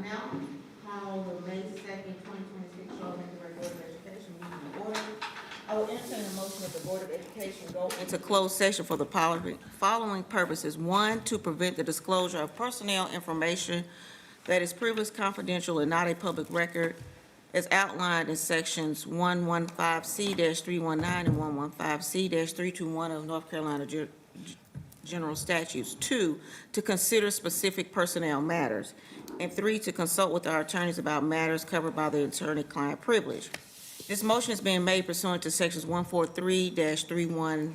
now call the May 2nd, 2026 Charlotte-Mecklenburg Board of Education meeting to order. I will entertain a motion that the Board of Education go into closed session for the following purposes. One, to prevent the disclosure of personnel information that is previously confidential and not a public record, as outlined in sections 115C-319 and 115C-321 of North Carolina General Statutes. Two, to consider specific personnel matters. And three, to consult with our attorneys about matters covered by the attorney-client privilege. This motion is being made pursuant to sections 143-318.11,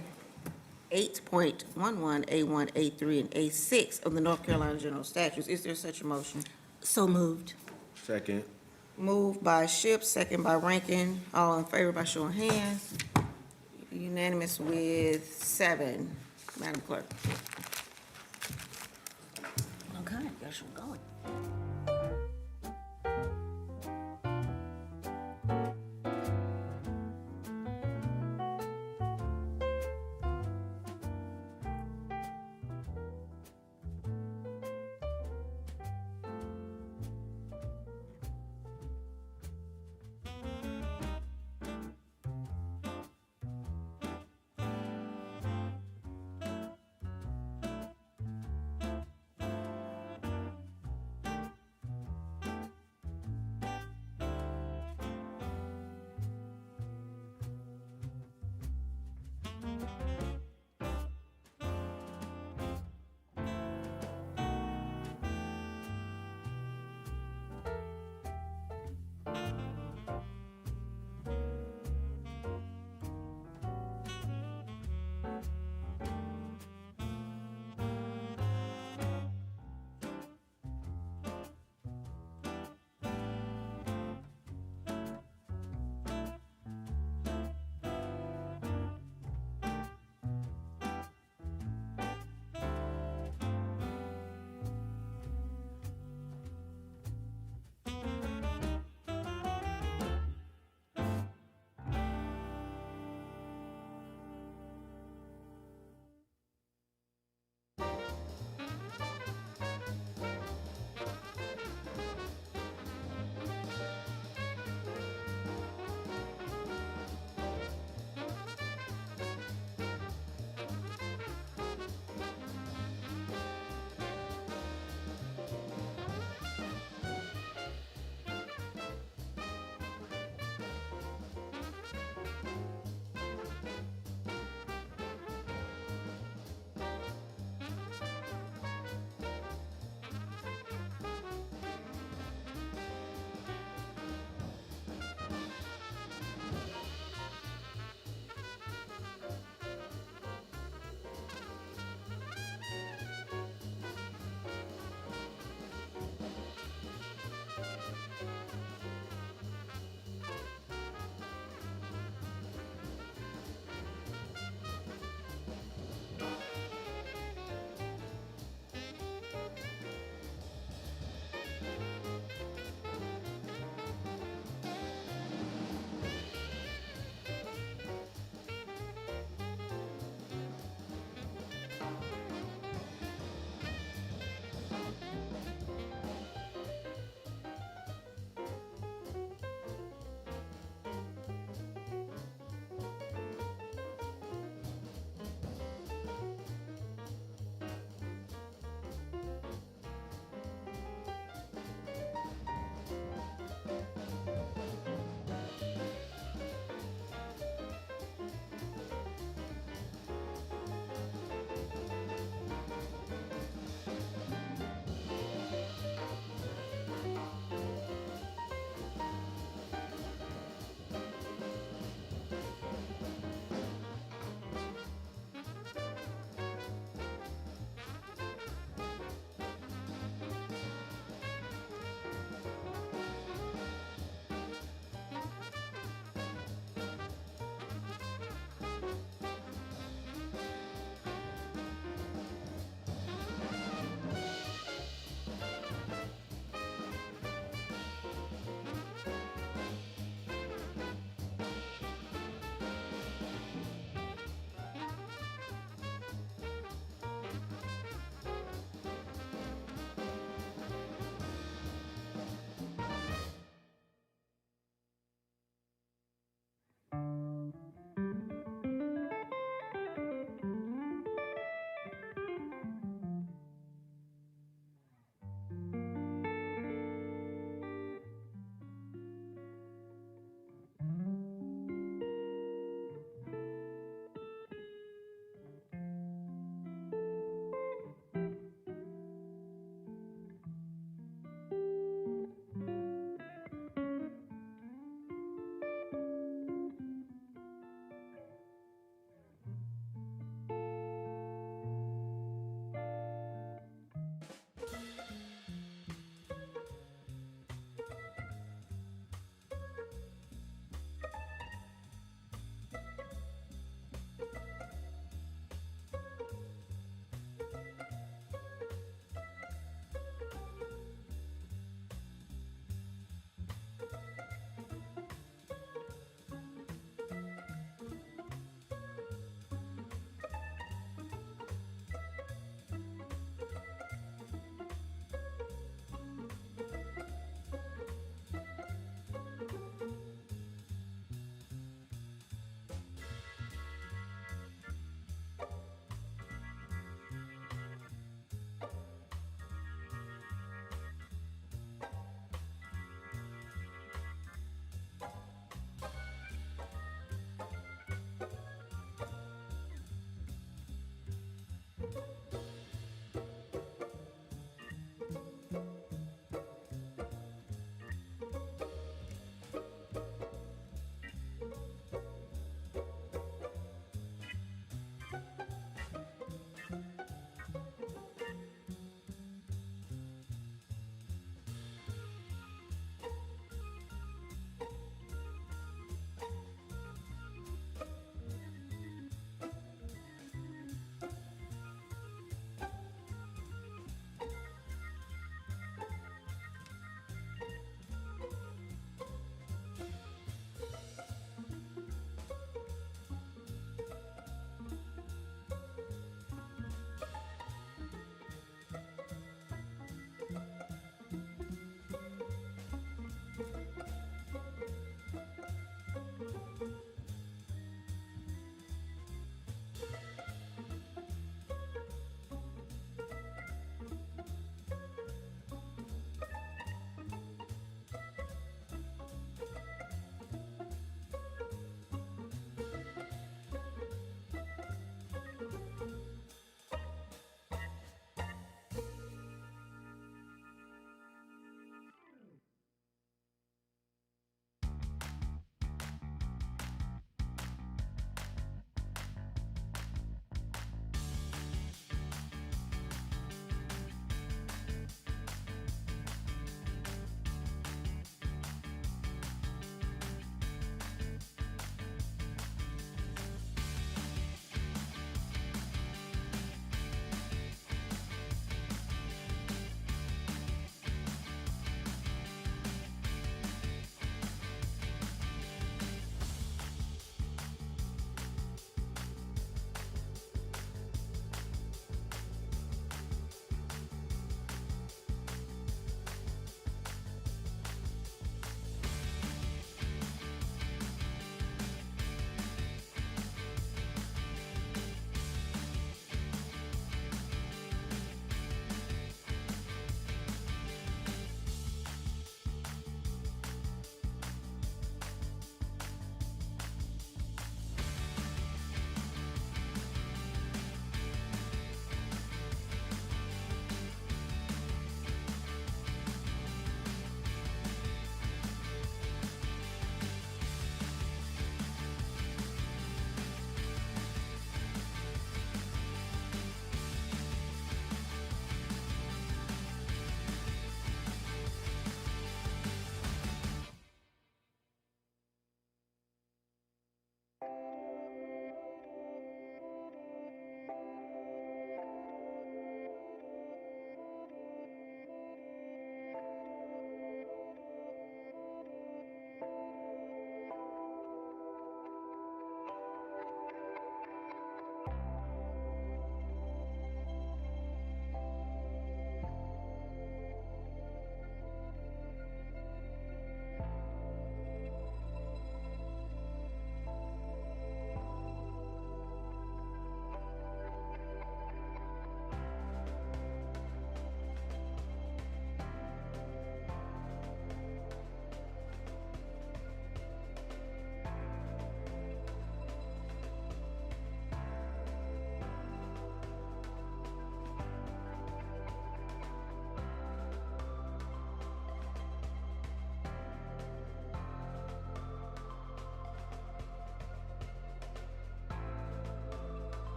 A1, A3, and A6 of the North Carolina General Statutes. Is there such a motion? So moved. Second. Moved by Shipp, second by Rankin. All in favor by show of hands. Unanimous with 7. Madam Clerk. Okay, guess we're going.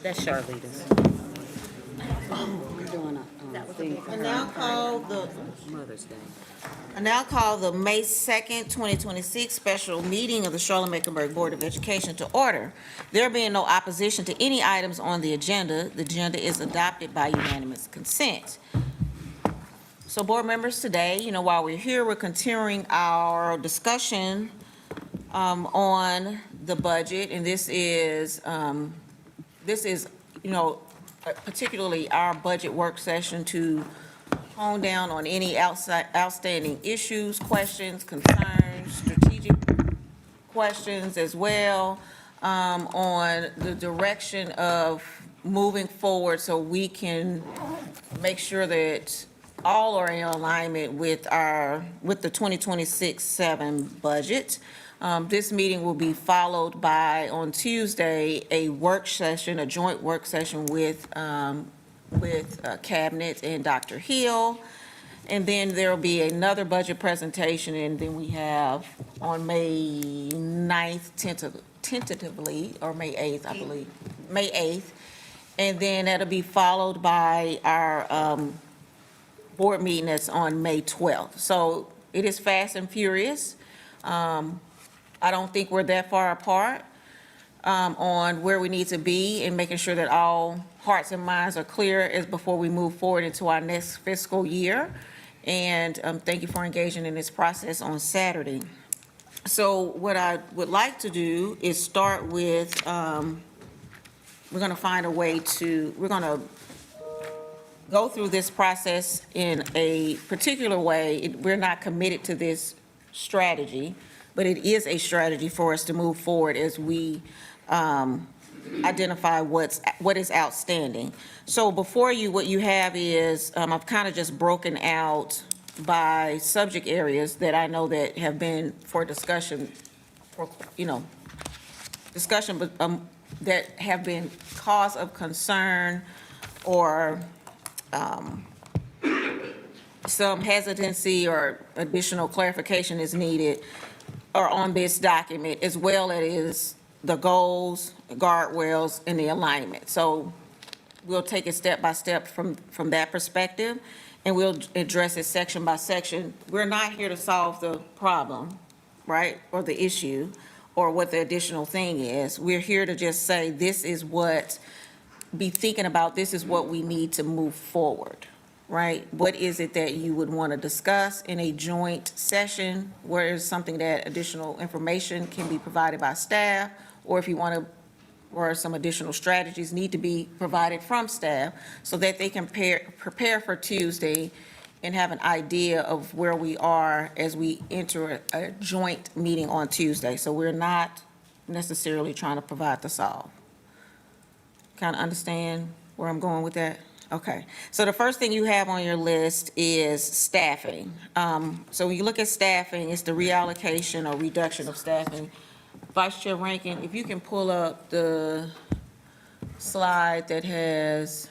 That's Charlita's. We're doing a thing for I her now call the Mother's Day. I now call the May 2nd, 2026 special meeting of the Charlotte-Mecklenburg Board of Education to order. There being no opposition to any items on the agenda is adopted by unanimous consent. So board members, today, while we're here, we're continuing our discussion on the budget, and this is, particularly our budget work session to hone down on any outstanding issues, questions, concerns, strategic questions as well, on the direction of moving forward so we can make sure that all are in alignment with the 2026-7 budget. This meeting will be followed by, on Tuesday, a work session, a joint work session with Cabinet and Dr. Hill. And then there'll be another budget presentation, and then we have on May 9th, tentatively, or May 8th, I believe, May 8th. And then that'll be followed by our board meeting that's on May 12th. So it is fast and furious. I don't think we're that far apart on where we need to be and making sure that all hearts and minds are clear as before we move forward into our next fiscal year. And thank you for engaging in this process on Saturday. So what I would like to do is start with, we're going to find a way to, we're going to go through this process in a particular way. We're not committed to this strategy, but it is a strategy for us to move forward as we identify what is outstanding. So before you, what you have is, I've kind of just broken out by subject areas that I know that have been for discussion, but that have been cause of concern or some hesitancy or additional clarification is needed are on this document, as well as the goals, guardrails, and the alignment. So we'll take it step by step from that perspective, and we'll address it section by section. We're not here to solve the problem, right, or the issue, or what the additional thing is. We're here to just say, this is what, be thinking about, this is what we need to move forward. Right? What is it that you would want to discuss in a joint session? Where is something that additional information can be provided by staff, or if you want to, or some additional strategies need to be provided from staff so that they can prepare for Tuesday and have an idea of where we are as we enter a joint meeting on Tuesday. So we're not necessarily trying to provide the solve. Kind of understand where I'm going with that? Okay, so the first thing you have on your list is staffing. So when you look at staffing, it's the reallocation or reduction of staffing. Vice Chair Rankin, if you can pull up the slide that has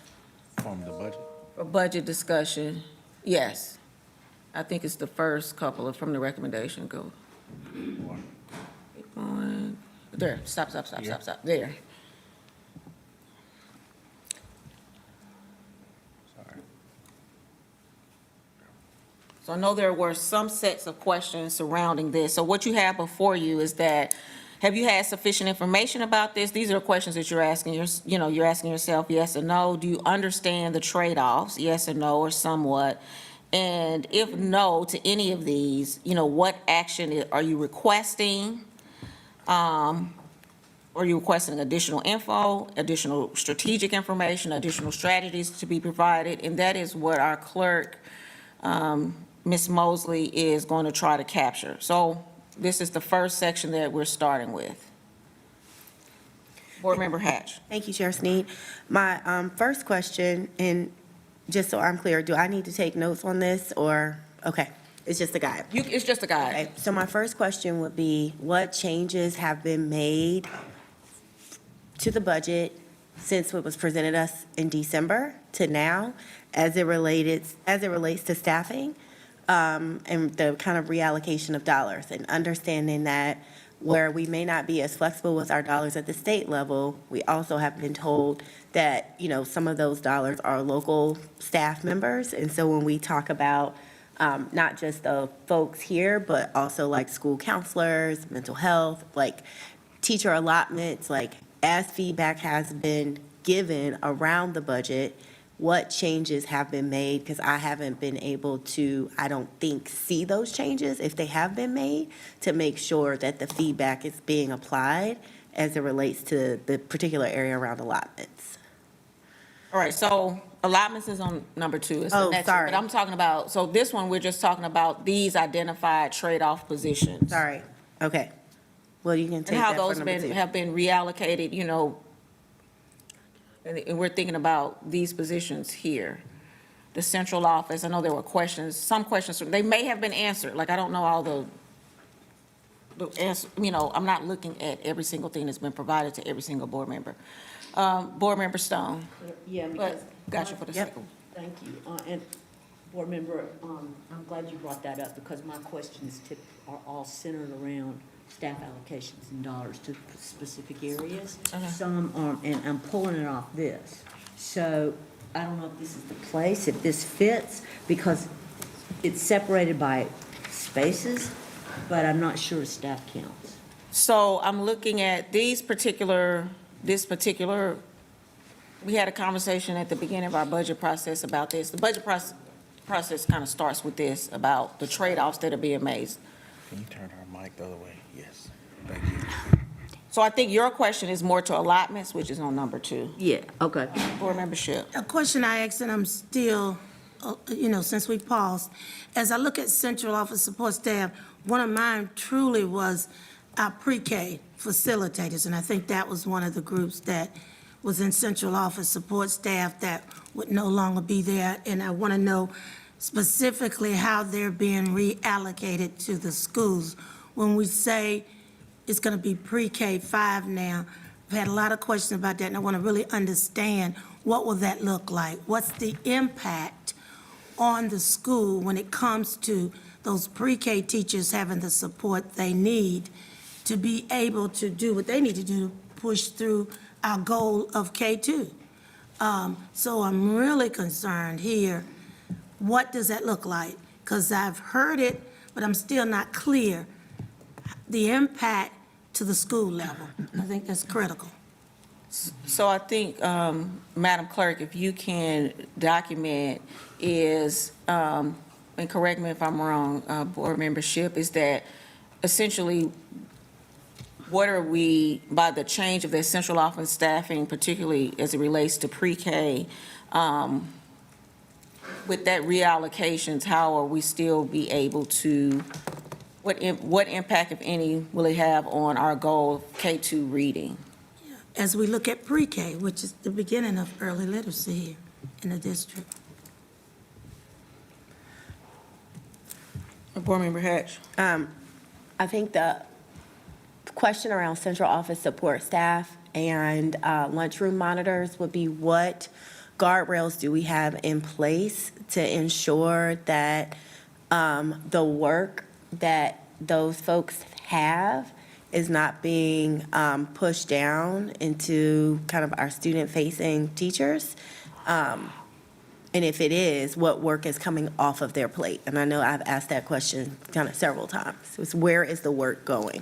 From the budget? a budget discussion. Yes, I think it's the first couple of from the recommendation. Go. Keep going. There, stop, there. So I know there were some sets of questions surrounding this. So what you have before you is that, have you had sufficient information about this? These are questions that you're asking you're asking yourself, yes or no. Do you understand the trade-offs, yes or no, or somewhat? And if no to any of these, what action are you requesting? Are you requesting additional info, additional strategic information, additional strategies to be provided? And that is what our clerk, Ms. Mosley, is going to try to capture. So this is the first section that we're starting with. Board Member Hatch. Thank you, Chair Sneed. My first question, and just so I'm clear, do I need to take notes on this, or, okay, it's just a guide? It's just a guide. Okay, so my first question would be, what changes have been made to the budget since it was presented us in December to now, as it relates to staffing, and the kind of reallocation of dollars, and understanding that where we may not be as flexible with our dollars at the state level, we also have been told that, some of those dollars are local staff members. And so when we talk about not just the folks here, but also like school counselors, mental health, like teacher allotments, like as feedback has been given around the budget, what changes have been made? Because I haven't been able to, I don't think, see those changes, if they have been made, to make sure that the feedback is being applied as it relates to the particular area around allotments. All right, so allotments is on number 2. It's the Oh, next one. sorry. But I'm talking about, so this one, we're just talking about these identified trade-off positions. Sorry, okay. Well, you can take And how that for those number 2. have been reallocated, and we're thinking about these positions here. The central office, I know there were questions, some questions, they may have been answered, like I don't know all the answer, I'm not looking at every single thing that's been provided to every single board member. Board Member Stone, Yeah, but, because, gotcha for the Yep. second. thank you. And Board Member, I'm glad you brought that up because my questions are all centered around staff allocations and dollars to specific areas. Okay. Some are, and I'm pulling it off this. So I don't know if this is the place, if this fits, because it's separated by spaces, but I'm not sure staff counts. So I'm looking at this particular, we had a conversation at the beginning of our budget process about this. The budget process kind of starts with this, about the trade-offs that are being made. Can you turn our mic the other way? Yes, thank you. So I think your question is more to allotments, which is on number 2. Yeah, okay. Board membership. A question I asked, and I'm still, since we paused, as I look at central office support staff, one of mine truly was our pre-K facilitators, and I think that was one of the groups that was in central office support staff that would no longer be there, and I want to know specifically how they're being reallocated to the schools. When we say it's going to be pre-K 5 now, I've had a lot of questions about that, and I want to really understand what will that look like? What's the impact on the school when it comes to those pre-K teachers having the support they need to be able to do what they need to do to push through our goal of K2? So I'm really concerned here. What does that look like? Because I've heard it, but I'm still not clear. The impact to the school level, I think that's critical. So I think, Madam Clerk, if you can document is, and correct me if I'm wrong, board membership, is that essentially, what are we, by the change of the central office staffing, particularly as it relates to pre-K, with that reallocations, how are we still be able to, what impact, if any, will it have on our goal of K2 reading? As we look at pre-K, which is the beginning of early literacy here in the district. Board Member Hatch. I think the question around central office support staff and lunchroom monitors would be, what guardrails do we have in place to ensure that the work that those folks have is not being pushed down into kind of our student-facing teachers? And if it is, what work is coming off of their plate? And I know I've asked that question kind of several times. It's where is the work going?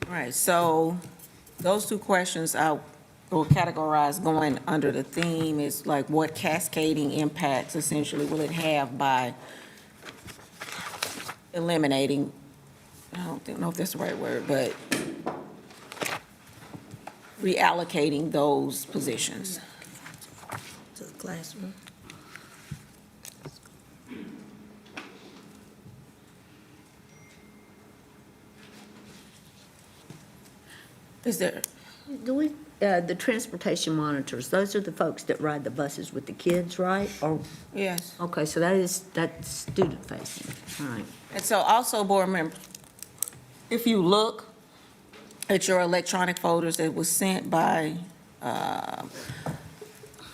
All right, so those 2 questions I will categorize going under the theme is like, what cascading impacts essentially will it have by eliminating, I don't know if that's the right word, but reallocating those positions. To the classroom. Is there, Do we, the transportation monitors, those are the folks that ride the buses with the kids, right? Or, yes. okay, so that's student facing, all right. And so also, board members, if you look at your electronic folders that was sent by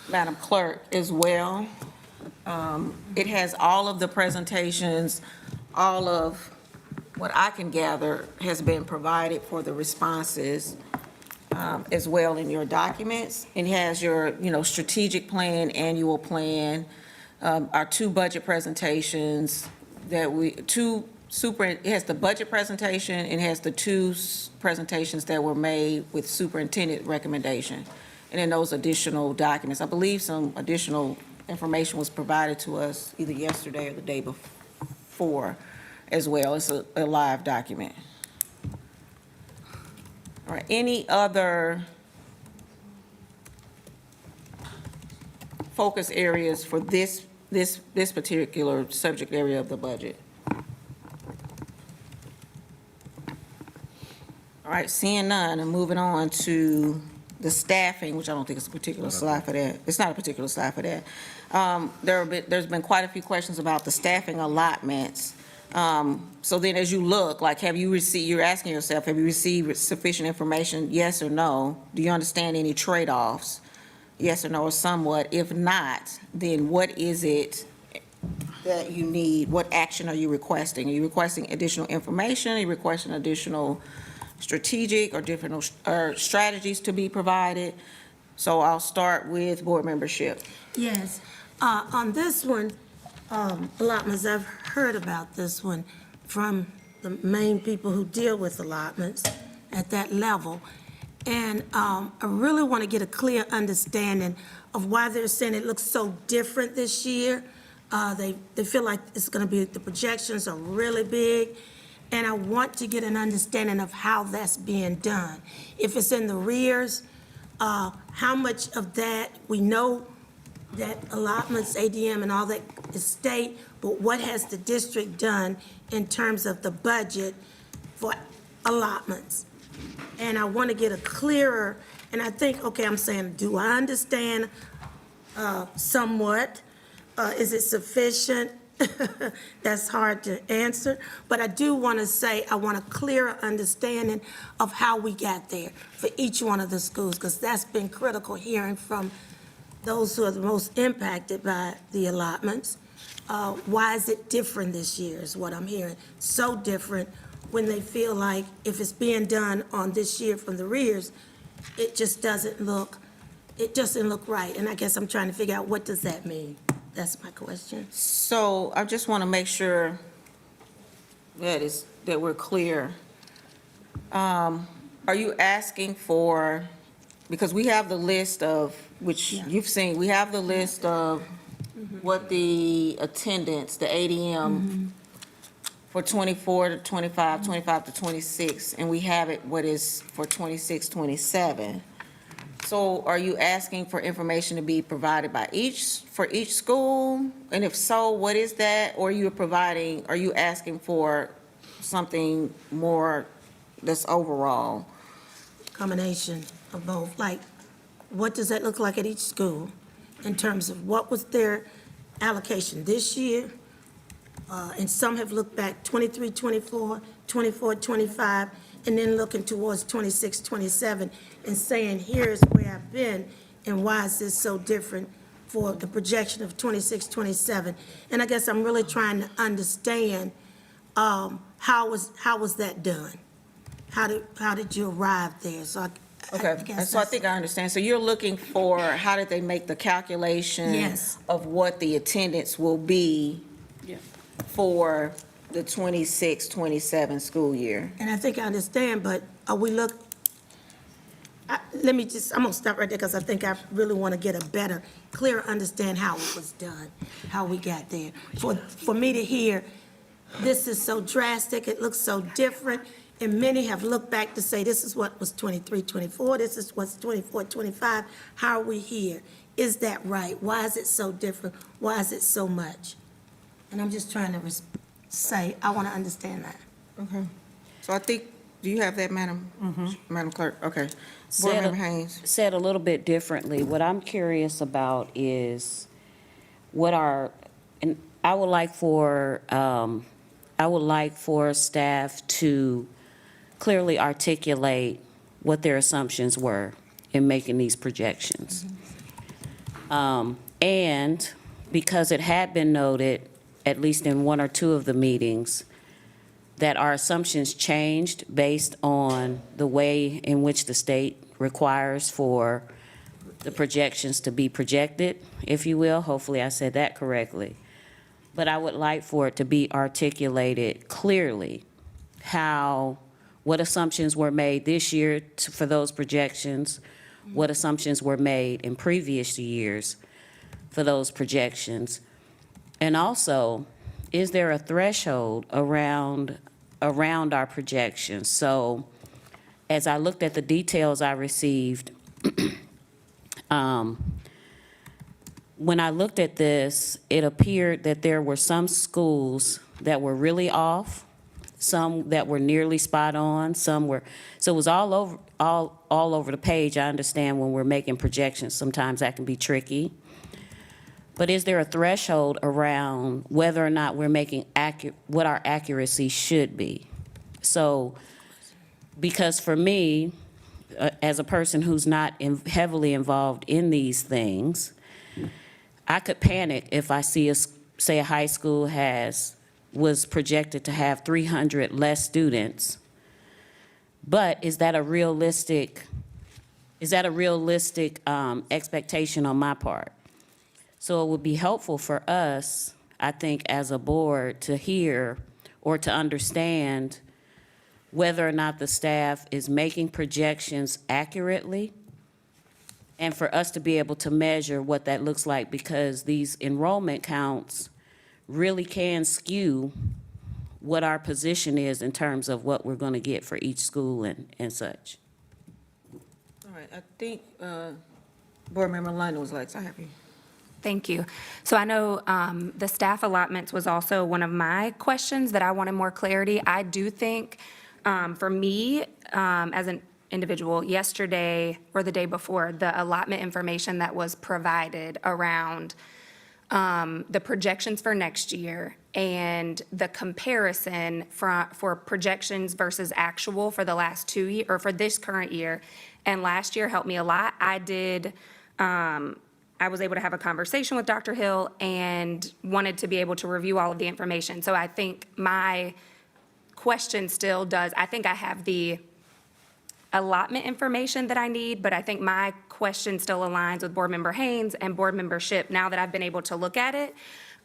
Madam Clerk as well, It has all of the presentations, all of what I can gather has been provided for the responses as well in your documents. It has your, strategic plan, annual plan, our two budget presentations it has the budget presentation, and it has the two presentations that were made with superintendent recommendation. And then those additional documents. I believe some additional information was provided to us either yesterday or the day before as well. It's a live document. All right, any other focus areas for this particular subject area of the budget? All right, seeing none, and moving on to the staffing, which I don't think it's a particular slide for that. It's not a particular slide for that. There's been quite a few questions about the staffing allotments. So then as you look, like, you're asking yourself, have you received sufficient information, yes or no? Do you understand any trade-offs, yes or no, or somewhat? If not, then what is it that you need? What action are you requesting? Are you requesting additional information? Are you requesting additional strategic or different strategies to be provided? So I'll start with board membership. Yes, on this one, allotments, I've heard about this one from the main people who deal with allotments at that level. And I really want to get a clear understanding of why they're saying it looks so different this year. They feel like it's going to be, the projections are really big. And I want to get an understanding of how that's being done. If it's in the rears, how much of that, we know that allotments, ADM and all that is state, but what has the district done in terms of the budget for allotments? And I want to get a clearer, and I think, okay, I'm saying, do I understand somewhat? Is it sufficient? That's hard to answer, but I do want to say I want a clearer understanding of how we got there for each one of the schools, because that's been critical, hearing from those who are the most impacted by the allotments. Why is it different this year is what I'm hearing. So different when they feel like if it's being done on this year from the rears, it just doesn't look right. And I guess I'm trying to figure out, what does that mean? That's my question. So I just want to make sure that we're clear. Are you asking for, because we have the list of, which you've seen, we have the list of what the attendance, the ADM for 24 to 25, 25 to 26, and we have it what is for 26, 27. So are you asking for information to be provided for each school? And if so, what is that? Or are you asking for something more that's overall? Combination of both. Like, what does that look like at each school in terms of what was their allocation this year? And some have looked back 23, 24, 24, 25, and then looking towards 26, 27, and saying, here's where I've been, and why is this so different for the projection of 26, 27? And I guess I'm really trying to understand, how was that done? How did you arrive there? So Okay, so I think I understand. So you're looking for, how did they make the calculation? Yes. Of what the attendance will be for the 26, 27 school year? And I think I understand, but I'm gonna stop right there, because I think I really want to get a better, clearer understand how it was done, how we got there. For me to hear, this is so drastic, it looks so different, and many have looked back to say, this is what was 23, 24, this is what's 24, 25, how are we here? Is that right? Why is it so different? Why is it so much? And I'm just trying to say, I want to understand that. Okay. So I think, do you have that, Madam Clerk? Okay. Board Member Haynes. Said a little bit differently, what I'm curious about is and I would like for staff to clearly articulate what their assumptions were in making these projections. And because it had been noted, at least in one or two of the meetings, that our assumptions changed based on the way in which the state requires for the projections to be projected, if you will. Hopefully I said that correctly. But I would like for it to be articulated clearly what assumptions were made this year for those projections, what assumptions were made in previous years for those projections. And also, is there a threshold around our projections? So as I looked at the details I received, when I looked at this, it appeared that there were some schools that were really off, some that were nearly spot on, some were, so it was all over the page. I understand when we're making projections, sometimes that can be tricky. But is there a threshold around whether or not we're making what our accuracy should be? So, because for me, as a person who's not heavily involved in these things, I could panic if I see say a high school was projected to have 300 less students. But is that a realistic expectation on my part? So it would be helpful for us, I think, as a board to hear or to understand whether or not the staff is making projections accurately, and for us to be able to measure what that looks like, because these enrollment counts really can skew what our position is in terms of what we're going to get for each school and such. All right, I think Board Member London was like, so happy. Thank you. So I know the staff allotments was also one of my questions that I wanted more clarity. I do think, for me, as an individual, yesterday or the day before, the allotment information that was provided around the projections for next year and the comparison for projections versus actual for the last 2 years, or for this current year and last year, helped me a lot. I was able to have a conversation with Dr. Hill and wanted to be able to review all of the information. So I think my question still does, I think I have the allotment information that I need, but I think my question still aligns with Board Member Haynes and Board Member Shipp. Now that I've been able to look at it,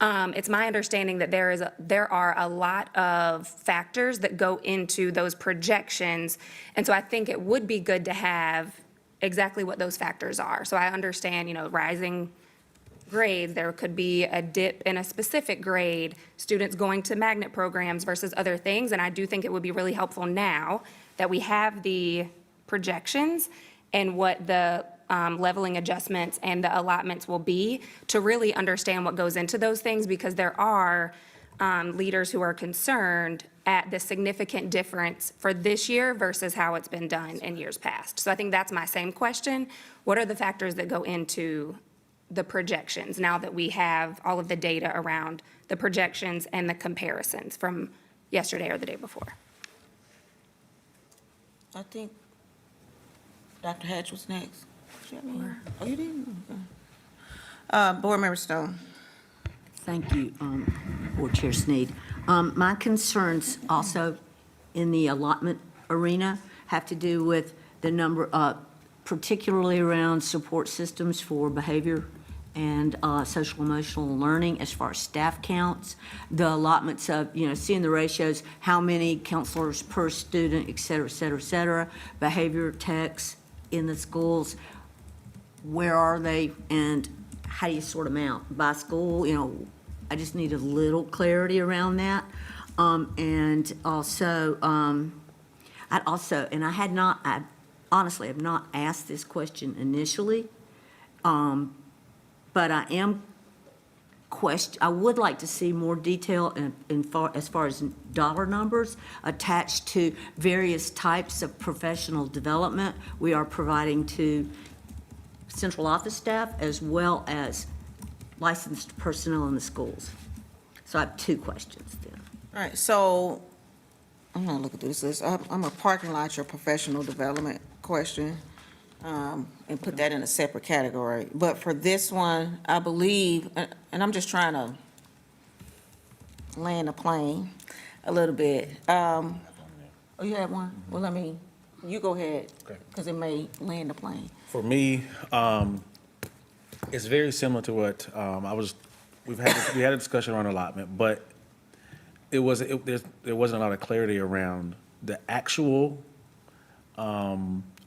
it's my understanding that there are a lot of factors that go into those projections. And so I think it would be good to have exactly what those factors are. So I understand, rising grades, there could be a dip in a specific grade, students going to magnet programs versus other things. And I do think it would be really helpful now that we have the projections and what the leveling adjustments and the allotments will be, to really understand what goes into those things, because there are leaders who are concerned at the significant difference for this year versus how it's been done in years past. So I think that's my same question. What are the factors that go into the projections now that we have all of the data around the projections and the comparisons from yesterday or the day before? I think Dr. Hatch was next. Oh, you didn't? Okay. Board Member Stone. Thank you, Board Chair Sneed. My concerns also in the allotment arena have to do with the number, particularly around support systems for behavior and social emotional learning as far as staff counts, the allotments of, seeing the ratios, how many counselors per student, et cetera, et cetera, et cetera, behavior techs in the schools, where are they, and how do you sort them out? By school, I just need a little clarity around that. And also, I honestly have not asked this question initially, but I would like to see more detail as far as dollar numbers attached to various types of professional development we are providing to central office staff as well as licensed personnel in the schools. So I have two questions then. All right, so I'm not looking through this list. I'm a parking lot, your professional development question. and put that in a separate category. But for this one, I believe, and I'm just trying to land the plane a little bit. Oh, you had one? Well, you go ahead, Okay. because it may land the plane. For me, it's very similar to what we had a discussion around allotment, but there wasn't a lot of clarity around the actual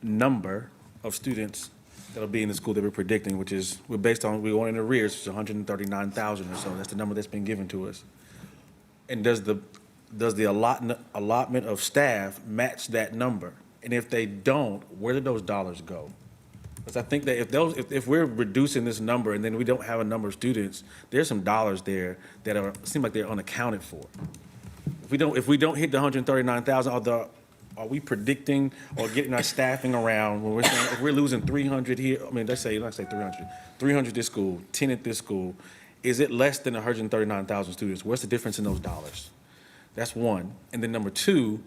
number of students that'll be in the school that we're predicting, which is, we're going in arrears, which is 139,000 or so. That's the number that's been given to us. And does the allotment of staff match that number? And if they don't, where do those dollars go? Because I think that if we're reducing this number and then we don't have a number of students, there's some dollars there that seem like they're unaccounted for. If we don't hit the 139,000, are we predicting or getting our staffing around when we're saying, if we're losing 300 here, let's say 300 this school, 10 at this school, is it less than 139,000 students? What's the difference in those dollars? That's one. And then number two,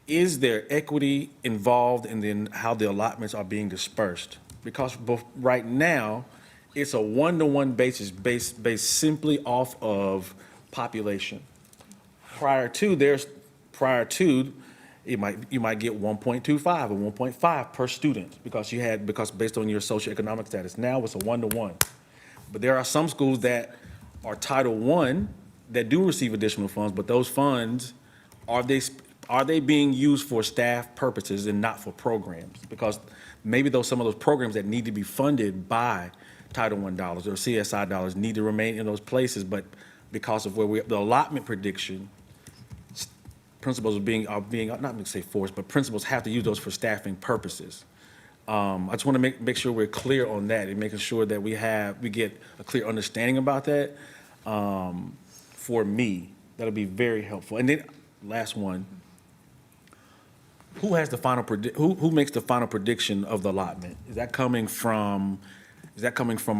is there equity involved in then how the allotments are being dispersed? Because right now, it's a one-to-one basis based simply off of population. Prior to, you might get 1.25 or 1.5 per student because based on your socioeconomic status. Now it's a one-to-one. But there are some schools that are Title I that do receive additional funds, but those funds, are they being used for staff purposes and not for programs? Because maybe some of those programs that need to be funded by Title I dollars or CSI dollars need to remain in those places, but because of the allotment prediction, principals are being, not going to say forced, but principals have to use those for staffing purposes. I just want to make sure we're clear on that and making sure that we get a clear understanding about that. For me, that'll be very helpful. And then last one, who makes the final prediction of the allotment? Is that coming from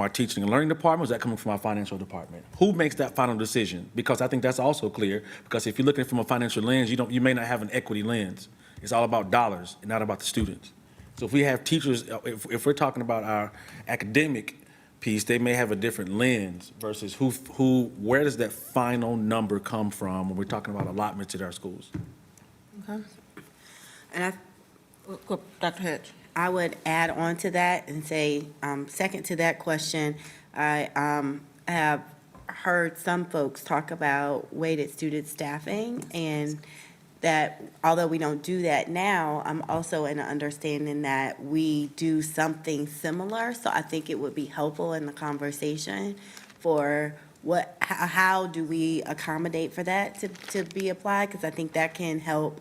our teaching and learning department, or is that coming from our financial department? Who makes that final decision? Because I think that's also clear, because if you're looking from a financial lens, you may not have an equity lens. It's all about dollars and not about the students. So if we have teachers, if we're talking about our academic piece, they may have a different lens versus where does that final number come from when we're talking about allotments at our schools? Okay. And Dr. Hatch? I would add on to that and say, second to that question, I have heard some folks talk about weighted student staffing, and that although we don't do that now, I'm also in an understanding that we do something similar. So I think it would be helpful in the conversation for how do we accommodate for that to be applied? Because I think that can help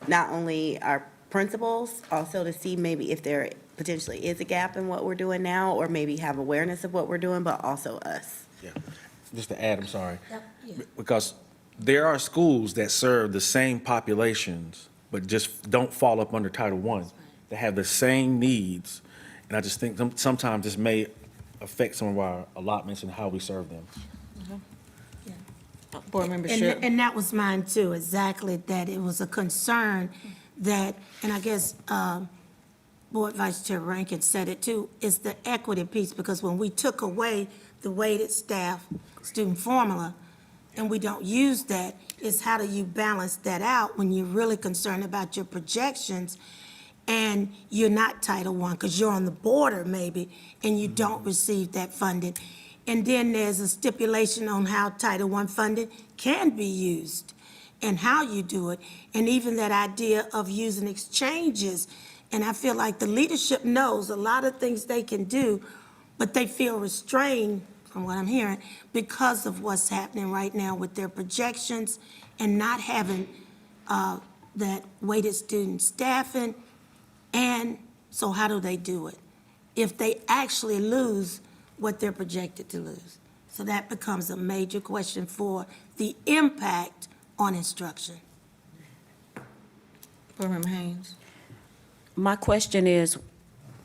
not only our principals, also to see maybe if there potentially is a gap in what we're doing now, or maybe have awareness of what we're doing, but also us. Yeah, just to add, I'm sorry. Because there are schools that serve the same populations, but just don't fall up under Title I. They have the same needs, and I just think sometimes this may affect some of our allotments and how we serve them. Board Member Sher? And that was mine too, exactly, that it was a concern that, and I guess Board Vice Chair Rankin said it too, is the equity piece, because when we took away the weighted staff student formula, and we don't use that, is how do you balance that out when you're really concerned about your projections and you're not Title I, because you're on the border maybe, and you don't receive that funding. And then there's a stipulation on how Title I funding can be used and how you do it, and even that idea of using exchanges. And I feel like the leadership knows a lot of things they can do, but they feel restrained, from what I'm hearing, because of what's happening right now with their projections and not having that weighted student staffing. And so how do they do it if they actually lose what they're projected to lose? So that becomes a major question for the impact on instruction. Board Member Haynes? My question is,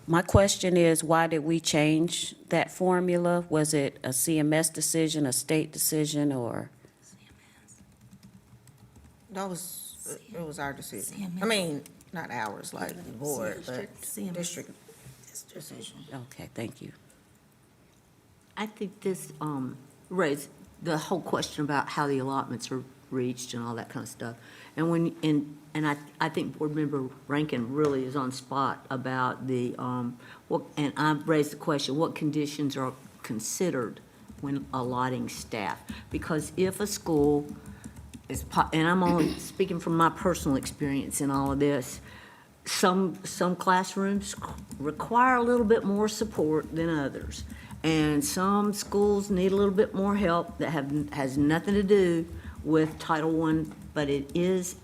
why did we change that formula? Was it a CMS decision, a state decision, or? That was It was our decision. I mean, not ours, like the board, but CMS. district decision. Okay, thank you. I think this raised the whole question about how the allotments are reached and all that kind of stuff. And I think Board Member Rankin really is on spot about the, and I've raised the question, what conditions are considered when allotting staff? Because if a school is, and I'm only speaking from my personal experience in all of this, some classrooms require a little bit more support than others. And some schools need a little bit more help that has nothing to do with Title I, but it is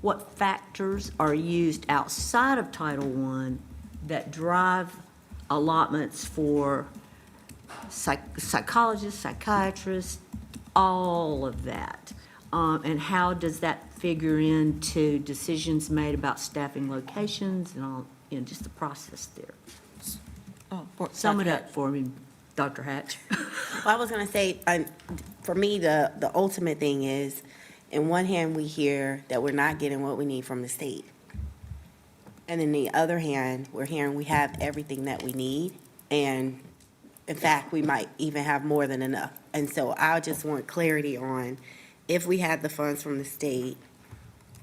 what factors are used outside of Title I that drive allotments for psychologists, psychiatrists, all of that. And how does that figure into decisions made about staffing locations and all, just the process there? Sum it up for me, Dr. Hatch. Well, I was gonna say, for me, the ultimate thing is, in one hand, we hear that we're not getting what we need from the state. And in the other hand, we're hearing we have everything that we need, and in fact, we might even have more than enough. And so I just want clarity on, if we had the funds from the state,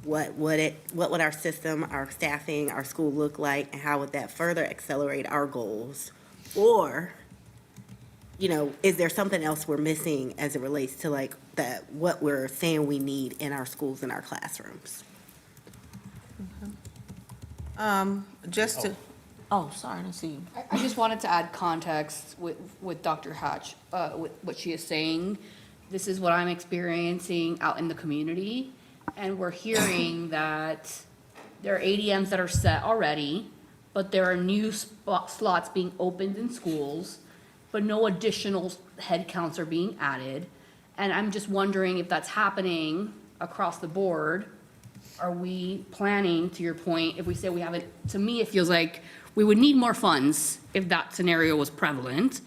what would our system, our staffing, our school look like, and how would that further accelerate our goals? Or, is there something else we're missing as it relates to like that, what we're saying we need in our schools and our classrooms? Just to, oh, sorry, I didn't see you. I just wanted to add context with Dr. Hatch, with what she is saying. This is what I'm experiencing out in the community, and we're hearing that there are ADMs that are set already, but there are new slots being opened in schools, but no additional head counts are being added. And I'm just wondering if that's happening across the board. Are we planning, to your point, if we say we haven't, to me, it feels like we would need more funds if that scenario was prevalent.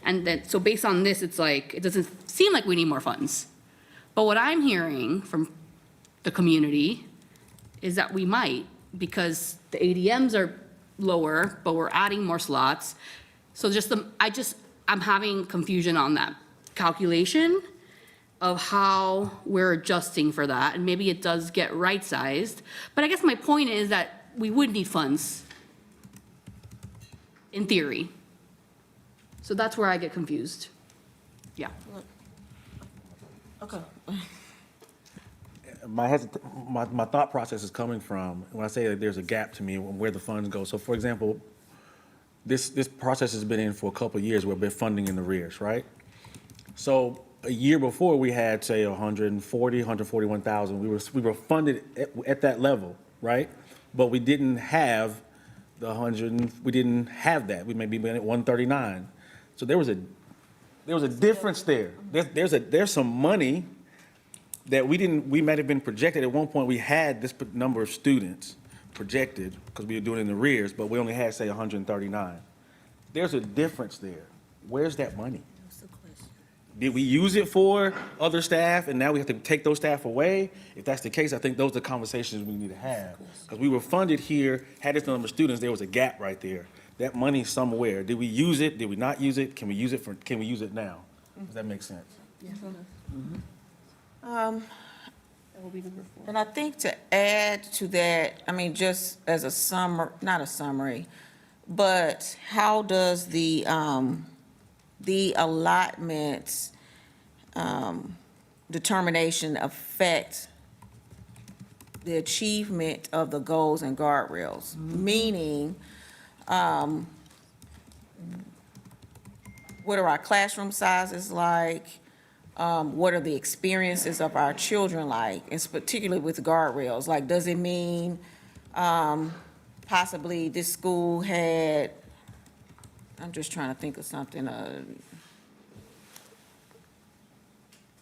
And then, so based on this, it's like, it doesn't seem like we need more funds. But what I'm hearing from the community is that we might, because the ADMs are lower, but we're adding more slots. So I'm having confusion on that calculation of how we're adjusting for that, and maybe it does get right-sized. But I guess my point is that we would need funds, in theory. So that's where I get confused. Yeah. Okay. My thought process is coming from, when I say that there's a gap to me, where the funds go. So for example, this process has been in for a couple of years, we've been funding in arrears, right? So a year before, we had, say, 141,000. We were funded at that level, right? But we didn't have we didn't have that. We may be at 139. So there was a difference there. There's some money that we might have been projected. At one point, we had this number of students projected, because we were doing it in arrears, but we only had, say, 139. There's a difference there. Where's that money? Did we use it for other staff, and now we have to take those staff away? If that's the case, I think those are the conversations we need to have. Because we were funded here, had this number of students, there was a gap right there. That money somewhere. Did we use it? Did we not use it? Can we use it now? Does that make sense? And I think to add to that, I mean, just as a not a summary, but how does the allotments determination affect the achievement of the goals and guardrails? Meaning, what are our classroom sizes like? What are the experiences of our children like? And particularly with guardrails, like, does it mean possibly this school had, I'm just trying to think of something, a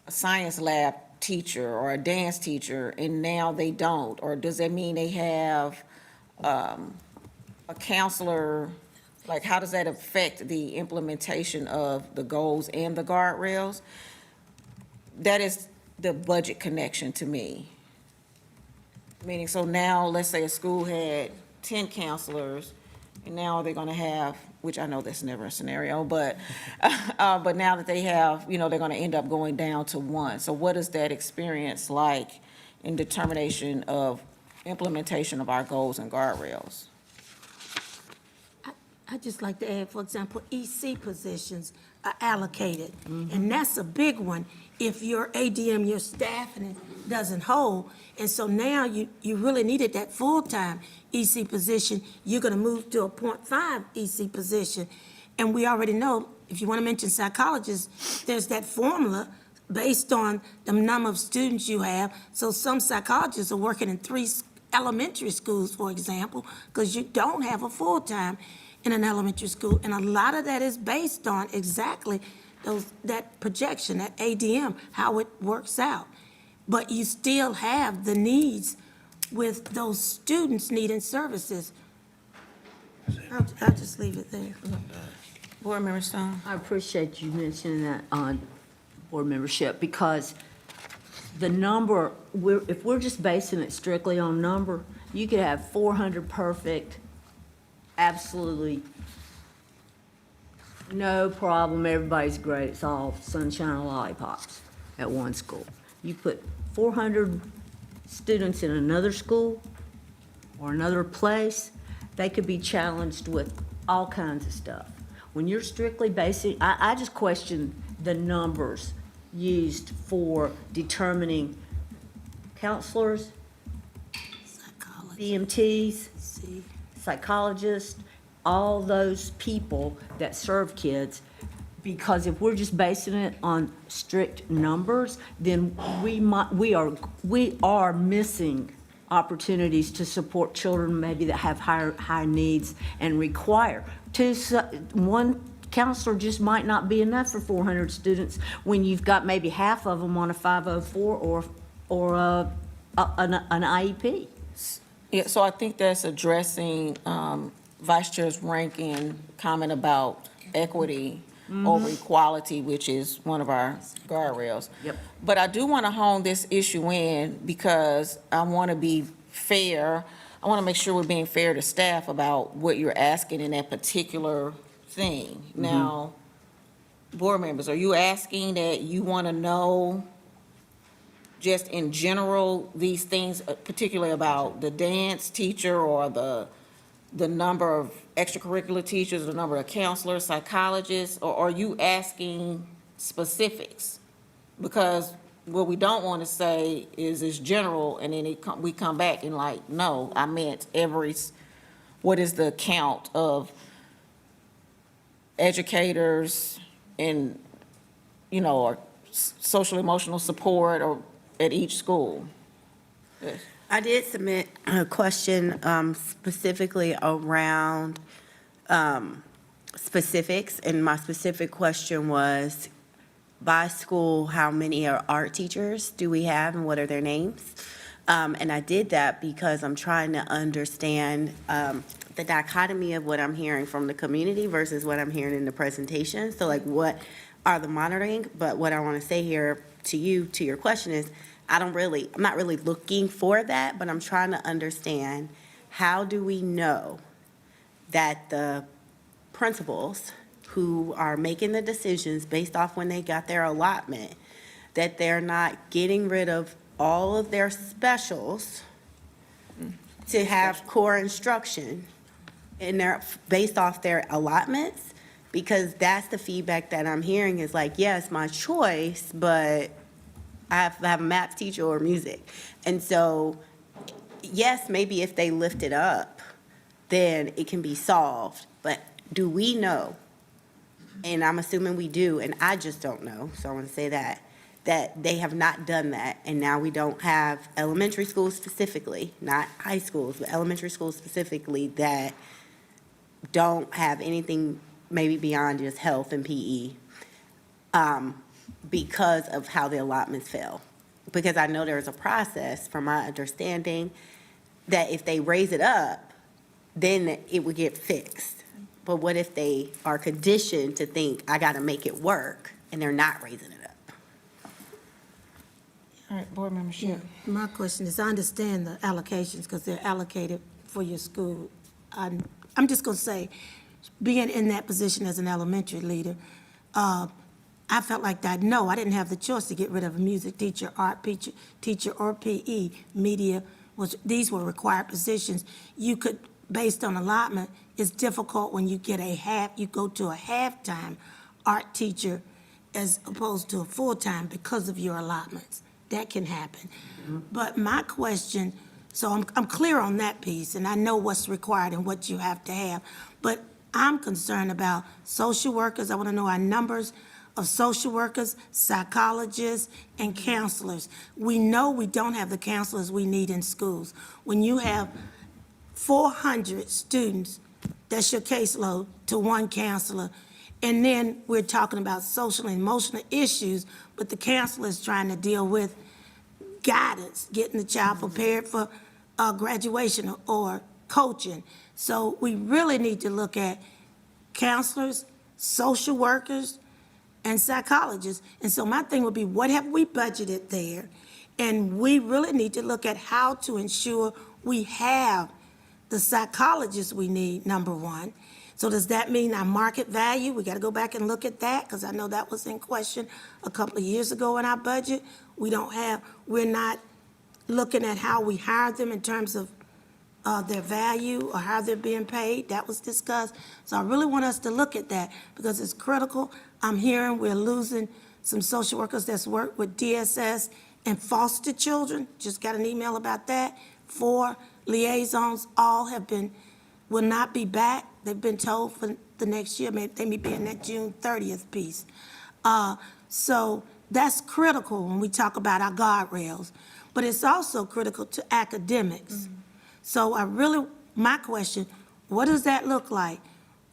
science lab teacher or a dance teacher, and now they don't? Or does that mean they have a counselor? Like, how does that affect the implementation of the goals and the guardrails? That is the budget connection to me. Meaning, so now, let's say a school had 10 counselors, and now they're gonna have, which I know that's never a scenario, but, but now that they have, they're gonna end up going down to one. So what is that experience like in determination of implementation of our goals and guardrails? I'd just like to add, for example, EC positions are allocated, and that's a big one. If your ADM, your staffing doesn't hold, and so now you really needed that full-time EC position, you're gonna move to a .5 EC position. And we already know, if you wanna mention psychologists, there's that formula based on the number of students you have. So some psychologists are working in 3 elementary schools, for example, because you don't have a full-time in an elementary school. And a lot of that is based on exactly that projection, that ADM, how it works out. But you still have the needs with those students needing services. I'll just leave it there. Board Member Stone? I appreciate you mentioning that on board membership, because the number, if we're just basing it strictly on number, you could have 400 perfect, absolutely no problem, everybody's great, it's all sunshine and lollipops at one school. You put 400 students in another school or another place, they could be challenged with all kinds of stuff. When you're strictly basing, I just question the numbers used for determining counselors, BMTs, psychologists, all those people that serve kids. Because if we're just basing it on strict numbers, then we are missing opportunities to support children maybe that have higher needs and require. One counselor just might not be enough for 400 students when you've got maybe half of them on a 504 or an IEP. Yeah, so I think that's addressing Vice Chair's Rankin comment about equity over equality, which is one of our guardrails. Yep. But I do want to hone this issue in because I want to be fair. I want to make sure we're being fair to staff about what you're asking in that particular thing. Now, board members, are you asking that you want to know just in general these things, particularly about the dance teacher or the number of extracurricular teachers, the number of counselors, psychologists, or are you asking specifics? Because what we don't want to say is it's general, and then we come back and like, no, I meant what is the count of educators and, or social emotional support or at each school? Yes. I did submit a question specifically around specifics, and my specific question was, by school, how many art teachers do we have and what are their names? And I did that because I'm trying to understand the dichotomy of what I'm hearing from the community versus what I'm hearing in the presentation. So like, what are the monitoring? But what I want to say here to your question is, I'm not really looking for that, but I'm trying to understand, how do we know that the principals who are making the decisions based off when they got their allotment, that they're not getting rid of all of their specials to have core instruction and they're based off their allotments? Because that's the feedback that I'm hearing is like, yes, my choice, but I have to have a math teacher or music. And so, yes, maybe if they lift it up, then it can be solved. But do we know? And I'm assuming we do, and I just don't know, so I want to say that they have not done that. And now we don't have elementary schools specifically, not high schools, but elementary schools specifically that don't have anything maybe beyond just health and PE. Because of how the allotments fell. Because I know there's a process, from my understanding, that if they raise it up, then it would get fixed. But what if they are conditioned to think, I got to make it work, and they're not raising it up? All right, Board Member Yeah, Shipp. my question is, I understand the allocations because they're allocated for your school. I'm just going to say, being in that position as an elementary leader, I felt like that, no, I didn't have the choice to get rid of a music teacher, art teacher, or PE. Media these were required positions. You could, based on allotment, it's difficult when you get you go to a half-time art teacher as opposed to a full-time because of your allotments. That can happen. But my question, so I'm clear on that piece, and I know what's required and what you have to have. But I'm concerned about social workers. I want to know our numbers of social workers, psychologists, and counselors. We know we don't have the counselors we need in schools. When you have 400 students, that's your caseload, to one counselor. And then we're talking about social and emotional issues, but the counselor is trying to deal with guidance, getting the child prepared for graduation or coaching. So we really need to look at counselors, social workers, and psychologists. And so my thing would be, what have we budgeted there? And we really need to look at how to ensure we have the psychologists we need, number one. So does that mean our market value? We got to go back and look at that, because I know that was in question a couple of years ago in our budget. We're not looking at how we hire them in terms of their value or how they're being paid. That was discussed. So I really want us to look at that because it's critical. I'm hearing we're losing some social workers that's worked with DSS and foster children. Just got an email about that. 4 liaisons will not be back. They've been told for the next year. They may be in that June 30th piece. So that's critical when we talk about our guardrails. But it's also critical to academics. So my question, what does that look like?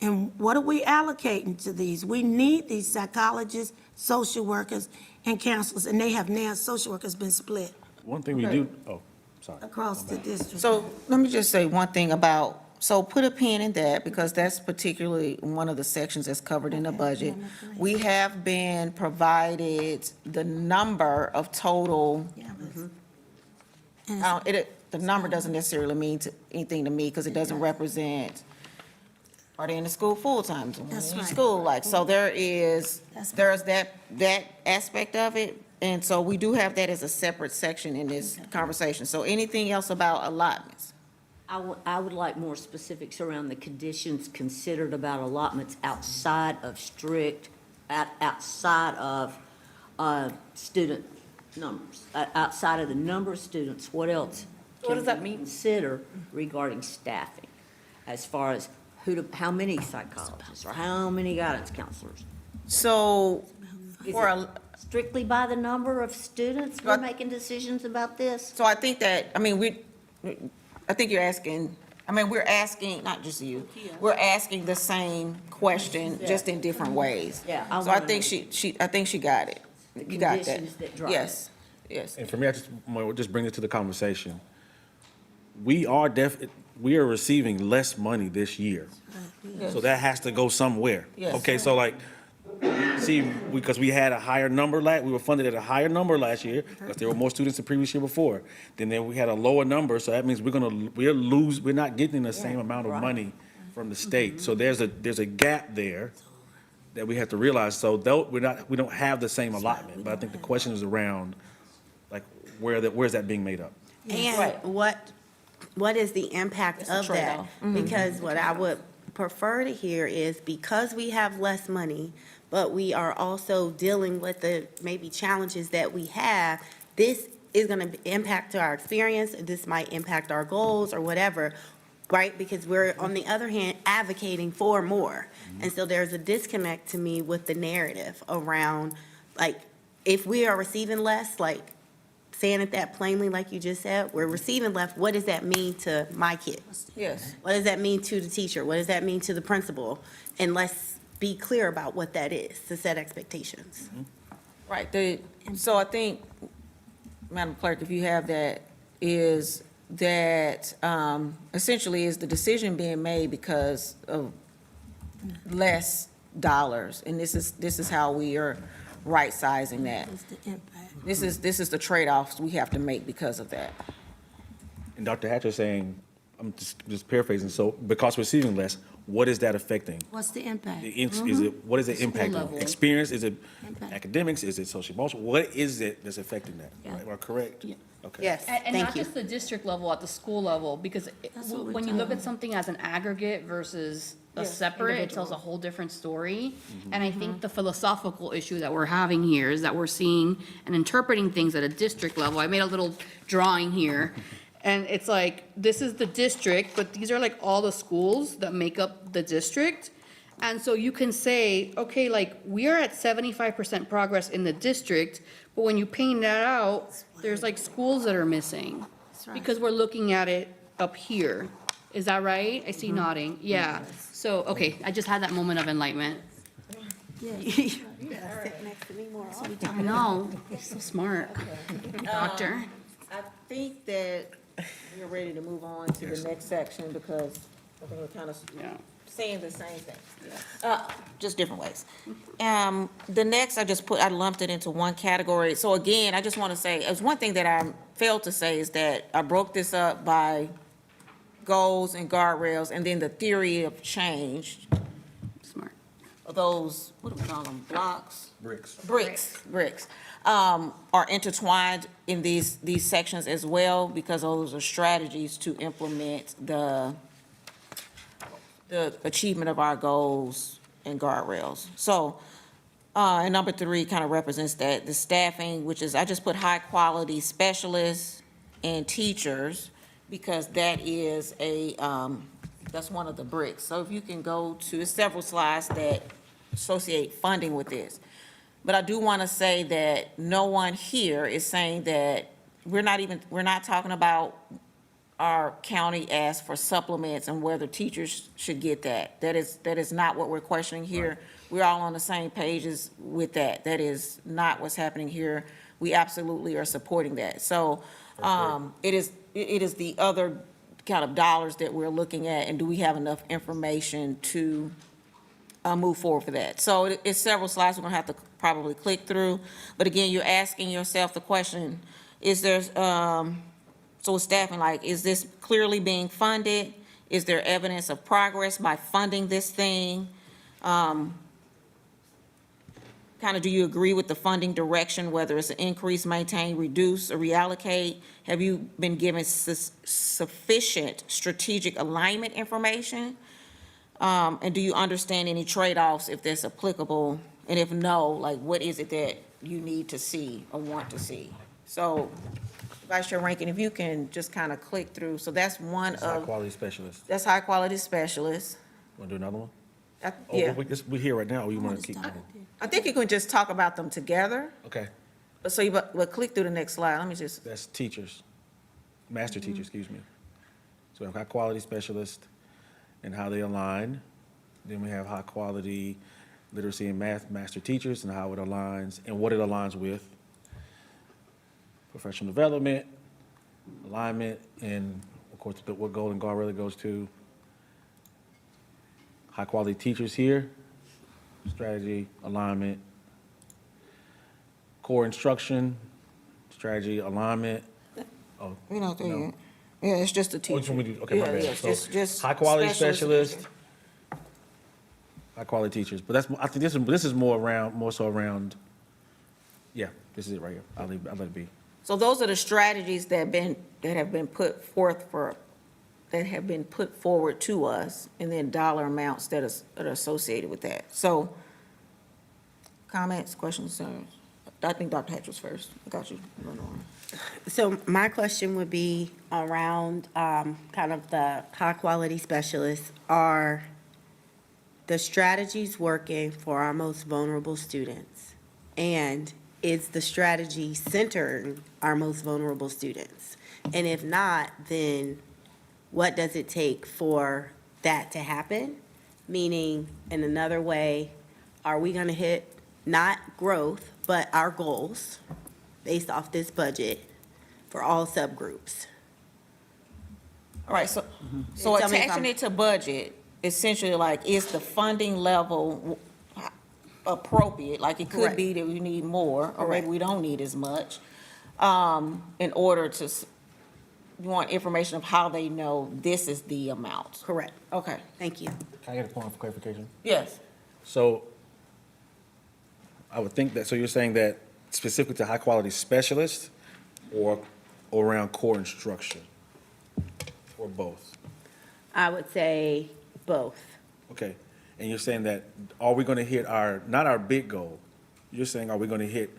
And what are we allocating to these? We need these psychologists, social workers, and counselors, and they have now, social workers been split One thing we do, oh, sorry. across the district. So let me just say one thing about, so put a pin in that, because that's particularly one of the sections that's covered in the budget. We have been provided the number of total, the number doesn't necessarily mean anything to me, because it doesn't represent, are they in the school full-time? That's In right. school, like, so there's that aspect of it, and so we do have that as a separate section in this conversation. So anything else about allotments? I would like more specifics around the conditions considered about allotments outside of student numbers, outside of the number of students. What else What does that can mean? we consider regarding staffing? As far as how many psychologists or how many guidance counselors? So, Is for it strictly by the number of students we're But- making decisions about this? so I think that, I think you're asking, we're asking, not just you, we're asking the same question, just in different ways. Yeah, So I think I think she got it. The You got that. conditions that drive it. Yes, yes. And for me, I just want to just bring it to the conversation. We are receiving less money this year. So that has to go somewhere. Yes. Okay, so like, because we had a higher number we were funded at a higher number last year, because there were more students the previous year before. Then we had a lower number, so that means we're not getting the same amount of money from the state. So there's a gap there that we have to realize. So though we don't have the same allotment, but I think the question is around, like, where's that being made up? And what is the impact It's a of that? trade-off. Because what I would prefer to hear is, because we have less money, but we are also dealing with the maybe challenges that we have, this is going to impact our experience, this might impact our goals or whatever, right? Because we're, on the other hand, advocating for more. And so there's a disconnect to me with the narrative around, like, if we are receiving less, like, saying it that plainly, like you just said, we're receiving less, what does that mean to my kid? Yes. What does that mean to the teacher? What does that mean to the principal? And let's be clear about what that is, to set expectations. Right, so I think, Madam Clerk, if you have that, is that essentially is the decision being made because of less dollars? And this is how we're right-sizing that. What's the impact? This is the trade-offs we have to make because of that. And Dr. Hatcher saying, I'm just paraphrasing, so because we're receiving less, what is that affecting? What's the impact? Is it, what is it impacting? level. Experience, is it Impact. academics, is it social emotional? What is it that's affecting that? Am I correct? Yeah. Okay. Yes, And thank not you. just the district level, at the school level, because That's what we're when you look talking at something as an aggregate versus a Yes, separate, it tells a whole different story. And I think the philosophical issue that we're having here is that we're seeing and interpreting things at a district level. I made a little drawing here, and it's like, this is the district, but these are like all the schools that make up the district. And so you can say, okay, like, we are at 75% progress in the district, but when you paint that out, there's like schools that are missing. That's right. Because we're looking at it up here. Is that right? I see nodding. Yeah. So, okay, I just had that moment of enlightenment. I know, you're so smart, doctor. I think that we're ready to move on to the next section because I think we're kind of Yeah. saying the same thing. Just different ways. The next, I lumped it into one category. So again, I just want to say, as one thing that I failed to say is that I broke this up by goals and guardrails, and then the theory of change, Smart. those, what do we call them, blocks? Bricks. Bricks, are intertwined in these sections as well, because those are strategies to implement the achievement of our goals and guardrails. So, and number 3 kind of represents that, the staffing, which is, I just put high-quality specialists and teachers, because that is that's one of the bricks. So if you can go to, there's several slides that associate funding with this. But I do want to say that no one here is saying that, we're not talking about our county asked for supplements and whether teachers should get that. That is not what we're questioning here. We're all on the same pages with that. That is not what's happening here. We absolutely are supporting that. So, it is the other kind of dollars that we're looking at, and do we have enough information to move forward for that? So it's several slides we're gonna have to probably click through. But again, you're asking yourself the question, is there, so with staffing, like, is this clearly being funded? Is there evidence of progress by funding this thing? Kind of, do you agree with the funding direction, whether it's an increase, maintain, reduce, or reallocate? Have you been given sufficient strategic alignment information? And do you understand any trade-offs if that's applicable? And if no, like, what is it that you need to see or want to see? So, Vice Chair Rankin, if you can just kind of click through, so that's one It's of, high-quality specialists. that's high-quality specialists. Want to do another one? Yeah, We're here right now, or you want to keep going? I think you can just talk about them together, Okay, but click through the next slide, let me just, that's teachers, master teachers, excuse me. So we have high-quality specialists and how they align. Then we have high-quality literacy and math master teachers and how it aligns, and what it aligns with. Professional development, alignment, and of course, what goal and guard really goes to. High-quality teachers here, strategy, alignment, core instruction, strategy, alignment. Oh, you know, no. yeah, it's just a Oh, teacher. just want me to- okay, my Yeah, bad. yeah, So, just high-quality specialists. specialists, high-quality teachers, but that's, I think this is more so around, yeah, this is it right here. I'll let it be. So those are the strategies that have been put forward to us, and then dollar amounts that are associated with that. So, comments, questions, concerns? I think Dr. Hatch was first. I got you. Run on. So my question would be around kind of the high-quality specialists. Are the strategies working for our most vulnerable students? And is the strategy centering our most vulnerable students? And if not, then what does it take for that to happen? Meaning, in another way, are we going to hit not growth, but our goals based off this budget for all subgroups? All right, so Tell me if attaching I'm- it to budget, essentially, like, is the funding level, appropriate, like it could Correct. be that we need more, or maybe Correct. we don't need as much, in order to, you want information of how they know this is the amount. Correct. Okay, Thank you. Can I get a point of clarification? yes. So I would think that, so you're saying that specifically to high-quality specialists or around core instruction? Or both? I would say both. Okay, and you're saying that, are we gonna hit our, not our big goal, you're saying, are we gonna hit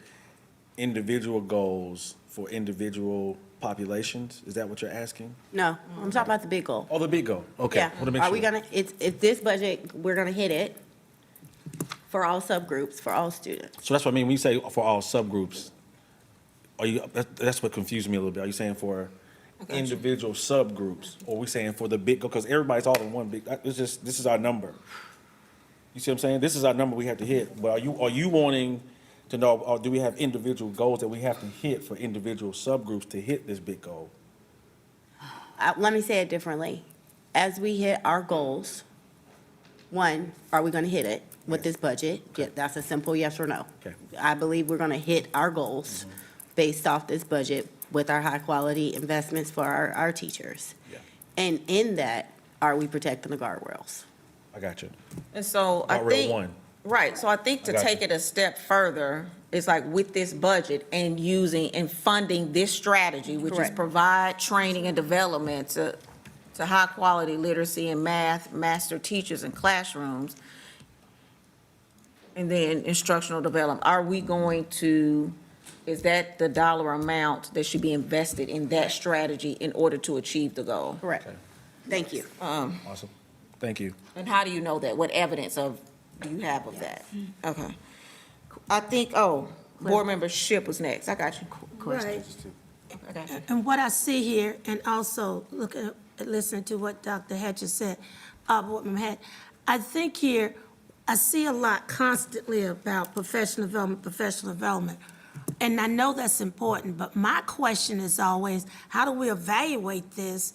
individual goals for individual populations? Is that what you're asking? No, I'm talking about the big goal. Oh, the big goal, okay. Yeah. Want to make Are we sure. gonna, it's this budget, we're gonna hit it for all subgroups, for all students. So that's what I mean, when you say for all subgroups, are you, that's what confused me a little bit. Are you saying for individual subgroups? Or are we saying for the big, because everybody's all in one big, it's just, this is our number. You see what I'm saying? This is our number we have to hit. But are you wanting to know, or do we have individual goals that we have to hit for individual subgroups to hit this big goal? Let me say it differently. As we hit our goals, one, are we gonna hit it with this budget? Yeah, that's a simple yes or no. Okay. I believe we're gonna hit our goals based off this budget with our high-quality investments for our teachers. Yeah. And in that, are we protecting the guardrails? I got you. And so I Guardrail think. one. Right, so I think to I got take you. it a step further, it's like with this budget and using and funding this strategy, which is Correct. provide training and development to high-quality literacy and math, master teachers in classrooms, and then instructional development. Are we going to, is that the dollar amount that should be invested in that strategy in order to achieve the goal? Correct. Okay. Thank you. Awesome. Thank you. And how do you know that? What evidence do you have of that? Okay. I think, board member Ship was next. I got you. Right. Okay. And what I see here, and also listening to what Dr. Hatcher said, Board Member Hatch, I think here, I see a lot constantly about professional development. And I know that's important, but my question is always, how do we evaluate this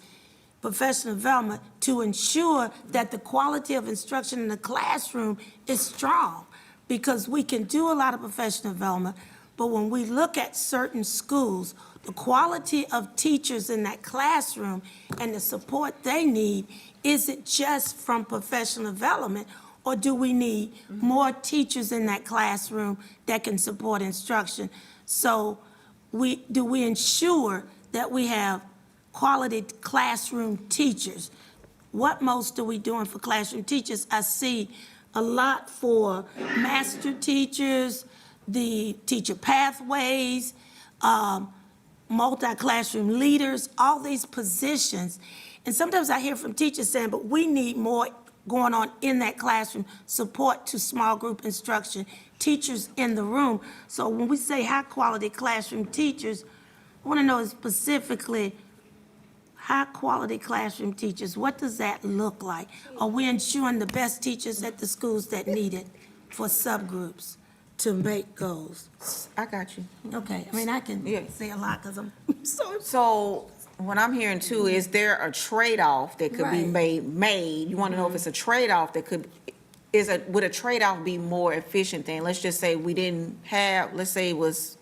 professional development to ensure that the quality of instruction in the classroom is strong? Because we can do a lot of professional development, but when we look at certain schools, the quality of teachers in that classroom and the support they need, is it just from professional development, or do we need more teachers in that classroom that can support instruction? So do we ensure that we have quality classroom teachers? What most are we doing for classroom teachers? I see a lot for master teachers, the teacher pathways, multi-classroom leaders, all these positions. And sometimes I hear from teachers saying, but we need more going on in that classroom, support to small group instruction, teachers in the room. So when we say high-quality classroom teachers, I want to know specifically high-quality classroom teachers, what does that look like? Are we ensuring the best teachers at the schools that need it for subgroups to make goals? I got you. Okay, I mean, I can Yeah. say a lot because I'm so. So what I'm hearing too, is there a trade-off that could be Right. made? You want to know if it's a trade-off that could, would a trade-off be more efficient than, let's just say we didn't have, let's say it was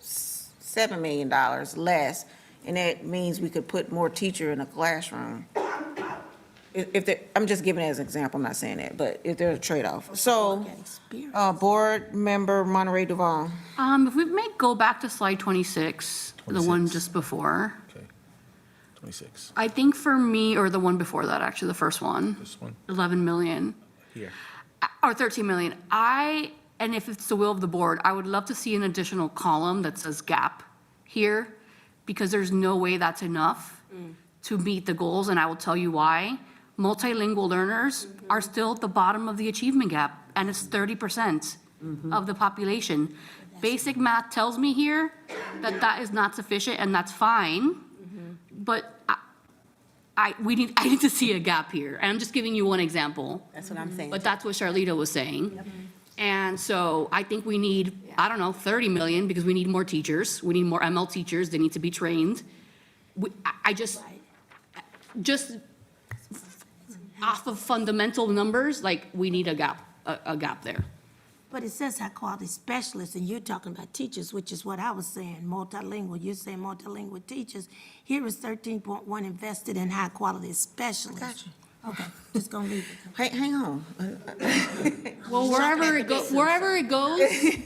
$7 million less, and that means we could put more teacher in a classroom. If there, I'm just giving it as an example, I'm not saying that, but if there's a trade-off. So, Board Member Monterey Duval. If we may go back to slide 26, the one 26. just before. Okay. 26. I think for me, or the one before that, actually, the first one, This one 11 million, here. or 13 million. And if it's the will of the board, I would love to see an additional column that says gap here, because there's no way that's enough to meet the goals, and I will tell you why. Multilingual learners are still at the bottom of the achievement gap, and it's 30% of the population. Basic math tells me here that that is not sufficient, and that's fine, but I need to see a gap here, and I'm just giving you one example. That's what I'm saying. But that's what Charlita was saying. And so I think we need, I don't know, 30 million, because we need more teachers. We need more ML teachers. They need to be trained. I just off of fundamental numbers, like, we need a gap there. But it says high-quality specialists, and you're talking about teachers, which is what I was saying, multilingual. You're saying multilingual teachers. Here is 13.1 invested in high-quality specialists. Gotcha. Okay, just gonna leave it. Hang on. Well, wherever it goes,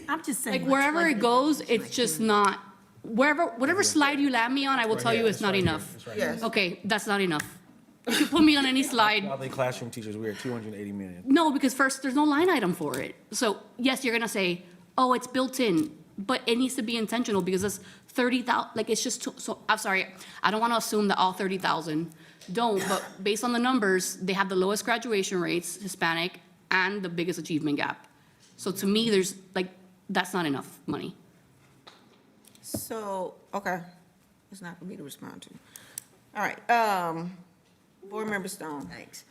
I'm just saying. like wherever it goes, it's just not, whatever slide you land me on, I will tell you it's not enough. Yes. Okay, that's not enough. If you put me on any slide, Quality classroom teachers, we're at 280 million. no, because first, there's no line item for it. So yes, you're gonna say, oh, it's built in, but it needs to be intentional because it's 30,000, like it's just, so, I'm sorry, I don't wanna assume that all 30,000 don't, but based on the numbers, they have the lowest graduation rates, Hispanic, and the biggest achievement gap. So to me, there's like, that's not enough money. So, okay, it's not for me to respond to. All right, Board Member Stone. Thanks.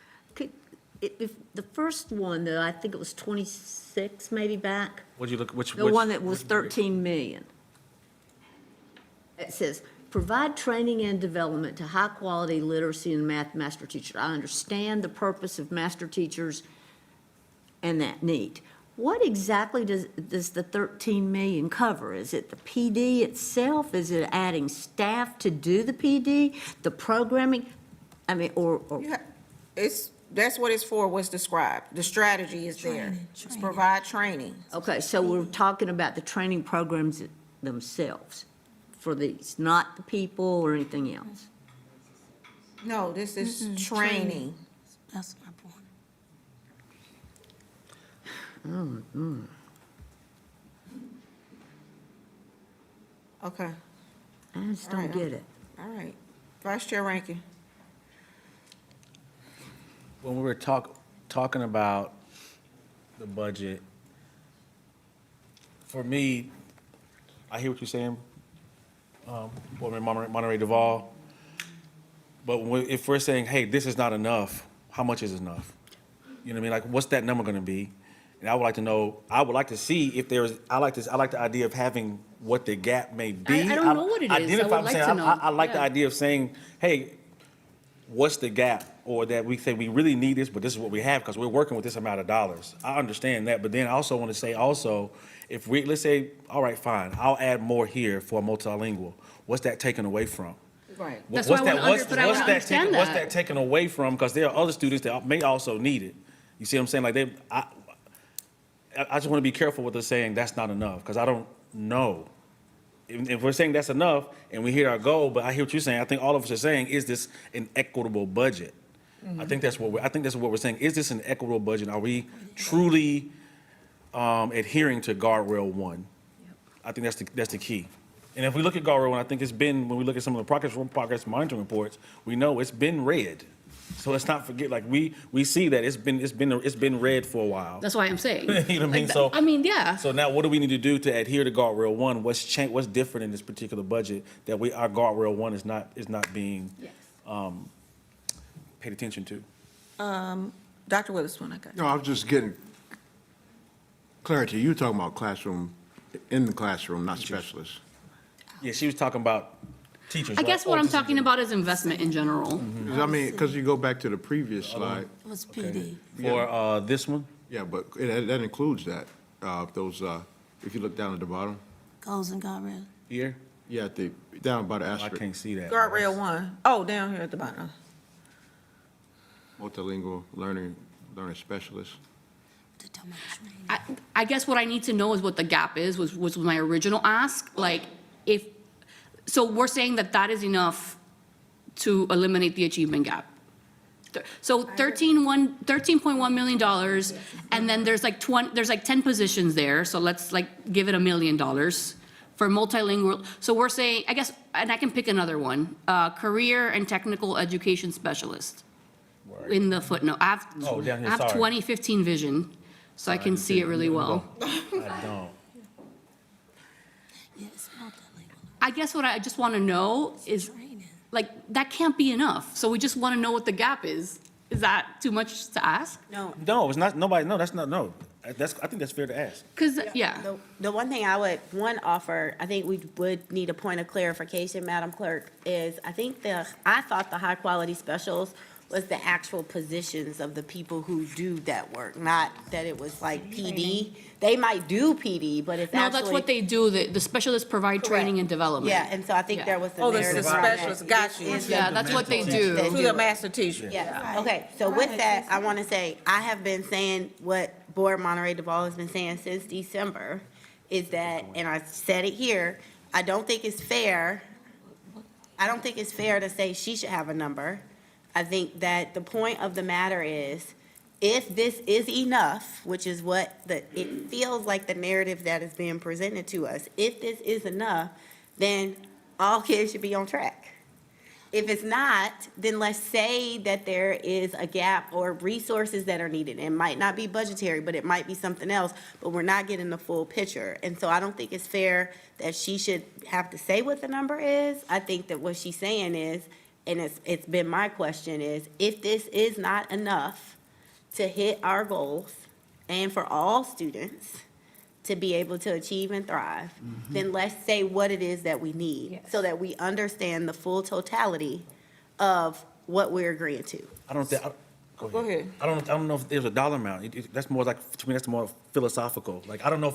If the first one, though, I think it was 26 maybe back, What'd you look, the one that was 13 million. It says, provide training and development to high-quality literacy and math master teachers. I understand the purpose of master teachers and that neat. What exactly does the 13 million cover? Is it the PD itself? Is it adding staff to do the PD, the programming? I mean, or That's what it's for, what's described. The strategy is there. It's provide training. okay, so we're talking about the training programs themselves for these, not the people or anything else. No, this is training. That's my point. Okay, I just All don't right, get it. all right. Vice Chair Rankin. when we were talking about the budget, for me, I hear what you're saying, Board Member Monterey Duval. But if we're saying, hey, this is not enough, how much is enough? You know what I mean? Like, what's that number gonna be? And I would like to know, I would like to see if there's, I like the idea of having what the gap may be. I don't know what it is. I would Identify, I'm like saying, to know. I like the Yeah. idea of saying, hey, what's the gap? Or that we say we really need this, but this is what we have because we're working with this amount of dollars. I understand that, but then I also want to say also, if we, let's say, all right, fine, I'll add more here for multilingual. What's that taken away from? Right. That's why I wanna but I wanna understand What's that. that taken away from? Because there are other students that may also need it. You see what I'm saying? Like I just want to be careful with us saying that's not enough because I don't know. If we're saying that's enough and we hit our goal, but I hear what you're saying, I think all of us are saying, is this an equitable budget? I think that's what we're saying. Is this an equitable budget? Are we truly adhering to guardrail 1? I think that's the key. And if we look at guardrail 1, I think it's been, when we look at some of the progress monitoring reports, we know it's been red. So let's not forget, like we see that it's been red for a while. That's why I'm saying. You know what I mean? Like, So I mean, yeah. So now what do we need to do to adhere to guardrail 1? What's different in this particular budget that our guardrail 1 is not being paid attention to? Dr. Witherspoon, I got you. No, I was just getting clarity. You were talking about classroom, in the classroom, not specialists. Yeah, she was talking about teachers. I right? guess what Oh, I'm just in talking general. about is investment in general. 'Cause I mean, because you go back to the previous slide, It was PD. For this one? yeah, but that includes that, if you look down at the bottom, Goals and guardrails. Here? yeah, down about the I asterisk, can't see that. Guardrail 1. Oh, down here at the bottom. multilingual learning specialist. They're talking about training. I guess what I need to know is what the gap is, was my original ask. Like, so we're saying that is enough to eliminate the achievement gap. So $13.1 million, and then there's like 10 positions there, so let's like give it $1 million for multilingual. So we're saying, I guess, and I can pick another one, career and technical education specialist. In the footnote, I Oh, down here, have sorry. 2015 vision, so I can see it really well. I don't. Yes, multilingual I guess what I just want to know is, training. like, that can't be enough. So we just want to know what the gap is. Is that too much to ask? No. No, it's not, nobody, no, that's not, no. I think that's fair to ask. Because, yeah. The one thing I would, offer, I think we would need a point of clarification, Madam Clerk, is I thought the high-quality specials was the actual positions of the people who do that work, not that it was like PD. They might do PD, but it's No, actually. that's what they do. The specialists provide training and development. Yeah, and so I think Yeah. there was the Oh, the narrative around that. specialists, got you. Yeah, that's what they do. To the master teacher. Yeah, okay, so with that, I want to say, I have been saying what Board Monterey Duval has been saying since December, is that, and I said it here, I don't think it's fair to say she should have a number. I think that the point of the matter is, if this is enough, which is what it feels like the narrative that is being presented to us, if this is enough, then all kids should be on track. If it's not, then let's say that there is a gap or resources that are needed. It might not be budgetary, but it might be something else, but we're not getting the full picture. And so I don't think it's fair that she should have to say what the number is. I think that what she's saying is, and it's been my question is, if this is not enough to hit our goals and for all students to be able to achieve and thrive, then let's say what it is that we need so that we understand the full totality of what we're agreeing to. I don't think, Go ahead. I don't know if there's a dollar amount. That's more like, to me, that's more philosophical. Like, I don't know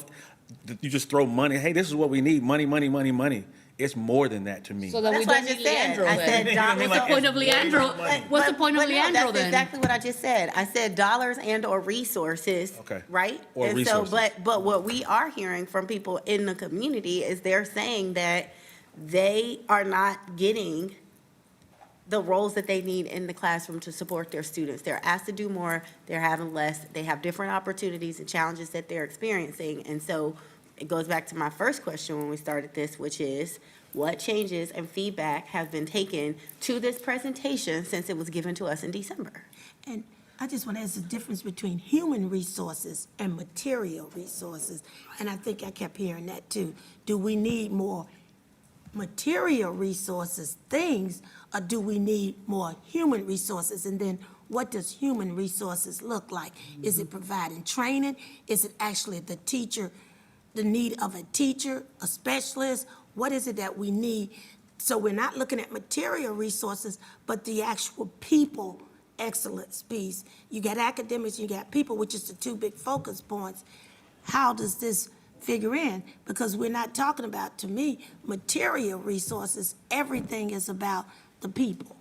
if you just throw money, hey, this is what we need, money, money, money, money. It's more than that to me. So then we That's what I don't just need said. Leandro I then. said, What's the point of Leandro? What's the point of But no, Leandro that's then? exactly what I just said. I said dollars and or resources. Okay. Right? Or And resources. so, but what we are hearing from people in the community is they're saying that they are not getting the roles that they need in the classroom to support their students. They're asked to do more, they're having less, they have different opportunities and challenges that they're experiencing. And so it goes back to my first question when we started this, which is, what changes and feedback have been taken to this presentation since it was given to us in December? And I just want to ask the difference between human resources and material resources. And I think I kept hearing that too. Do we need more material resources, things, or do we need more human resources? And then what does human resources look like? Is it providing training? Is it actually the teacher, the need of a teacher, a specialist? What is it that we need? So we're not looking at material resources, but the actual people excellence piece. You got academics, you got people, which is the two big focus points. How does this figure in? Because we're not talking about, to me, material resources. Everything is about the people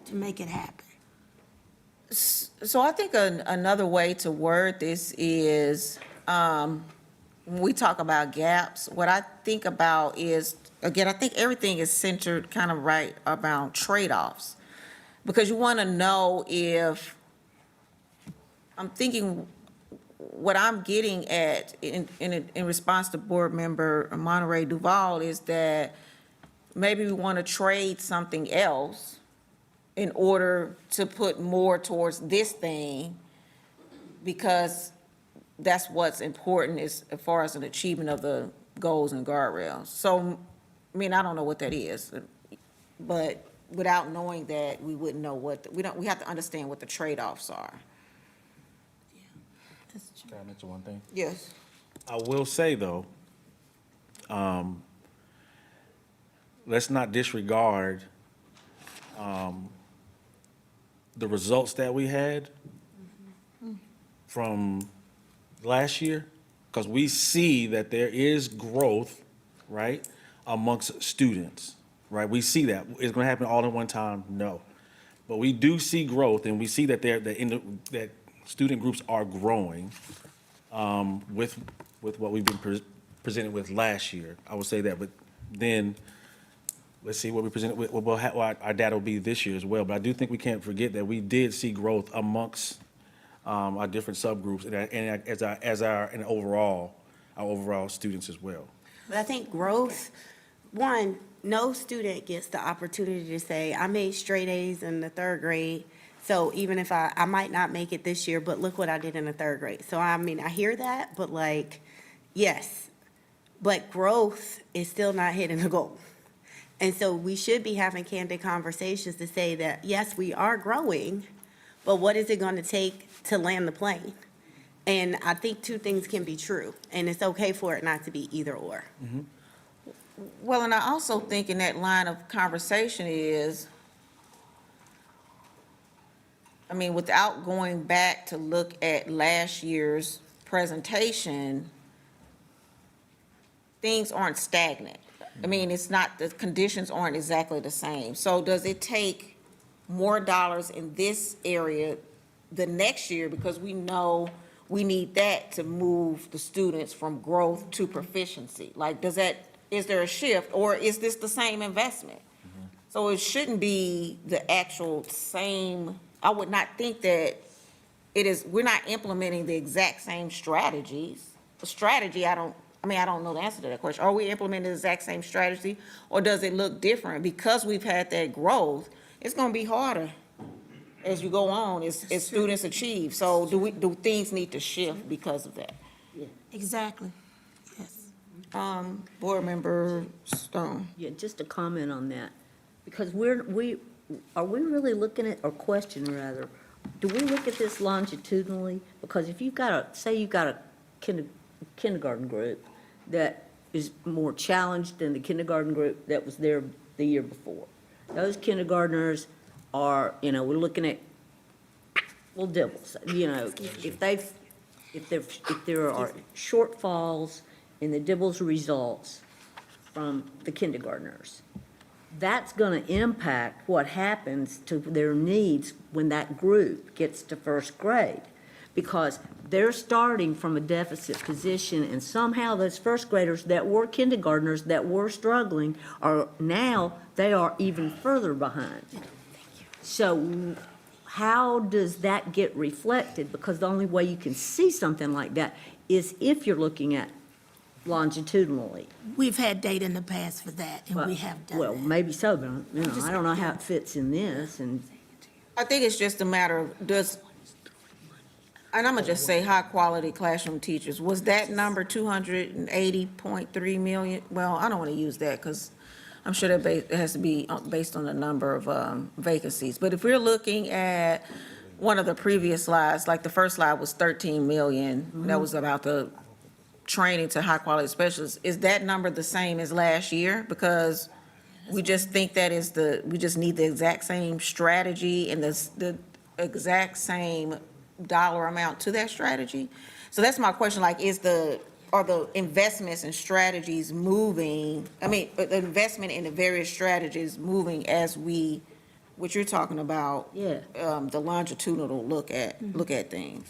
to make it happen. So I think another way to word this is, when we talk about gaps, what I think about is, again, I think everything is centered kind of right around trade-offs. Because you want to know if, I'm thinking, what I'm getting at in response to Board Member Monterey Duval is that maybe we want to trade something else in order to put more towards this thing, because that's what's important as far as an achievement of the goals and guardrails. So, I mean, I don't know what that is, but without knowing that, we wouldn't know what, we have to understand what the trade-offs are. Can I mention one thing? Yes. I will say, though, let's not disregard the results that we had from last year, because we see that there is growth, right, amongst students, right? We see that. It's going to happen all at one time? No. But we do see growth, and we see that that student groups are growing with what we've been presented with last year. I would say that, but then let's see what we presented with, what our data will be this year as well. But I do think we can't forget that we did see growth amongst our different subgroups and our overall students as well. But I think growth, one, no student gets the opportunity to say, I made straight A's in the third grade, so even if I might not make it this year, but look what I did in the third grade. So I mean, I hear that, but like, yes, but growth is still not hitting the goal. And so we should be having candid conversations to say that, yes, we are growing, but what is it going to take to land the plane? And I think two things can be true, and it's okay for it not to be either or. Well, and I also think in that line of conversation is, I mean, without going back to look at last year's presentation, things aren't stagnant. I mean, it's not, the conditions aren't exactly the same. So does it take more dollars in this area the next year, because we know we need that to move the students from growth to proficiency? Like, does that, is there a shift, or is this the same investment? So it shouldn't be the actual same, I would not think that it is, we're not implementing the exact same strategies. The strategy, I don't know the answer to that question. Are we implementing the exact same strategy, or does it look different? Because we've had that growth, it's gonna be harder as you go on, as students achieve. So do things need to shift because of that? Exactly, yes. Board Member Stone. Yeah, just a comment on that, because are we really looking at, or question rather, do we look at this longitudinally? Because if you've got say you've got a kindergarten group that is more challenged than the kindergarten group that was there the year before. Those kindergartners are, we're looking at, well, dibbles, if there are shortfalls in the dibbles results from the kindergartners, that's gonna impact what happens to their needs when that group gets to first grade. Because they're starting from a deficit position, and somehow those first graders that were kindergartners that were struggling they are even further behind. So how does that get reflected? Because the only way you can see something like that is if you're looking at longitudinally. We've had data in the past for that, and we have done Well, that. maybe so, but, I don't know how it fits in this, and I think it's just a matter of and I'm gonna just say high-quality classroom teachers. Was that number 280.3 million? Well, I don't wanna use that, because I'm sure that it has to be based on the number of vacancies. But if we're looking at one of the previous slides, like the first slide was 13 million, that was about the training to high-quality specialists. Is that number the same as last year? Because we just think that we just need the exact same strategy and the exact same dollar amount to that strategy. So that's my question, like, are the investments and strategies moving, the investment in the various strategies moving as what you're talking about? Yeah. The longitudinal look at things.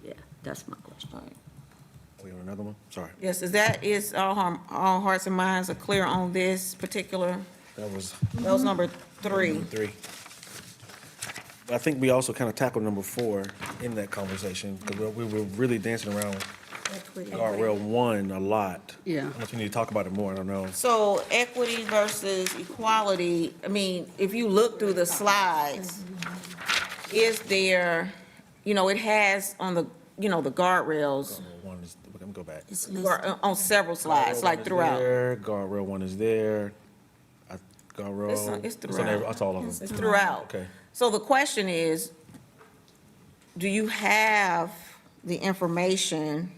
yeah, that's my question. We have another one? Sorry. Yes, is all hearts and minds are clear on this particular, That was that was number 3. 3. But I think we also kind of tackled number 4 in that conversation, because we were really dancing around guardrail 1 a lot. Yeah. Unless we need to talk about it more, I don't know. So equity versus equality, if you look through the slides, is there, it has on the, the guardrails, Guardrail 1 is, let me go back. It's listed. on several slides, Guardrail like 1 is throughout. there, Guardrail 1 is there. Guardrail. It's on throughout. It's all of them. It's throughout. Okay. So the question is, do you have the information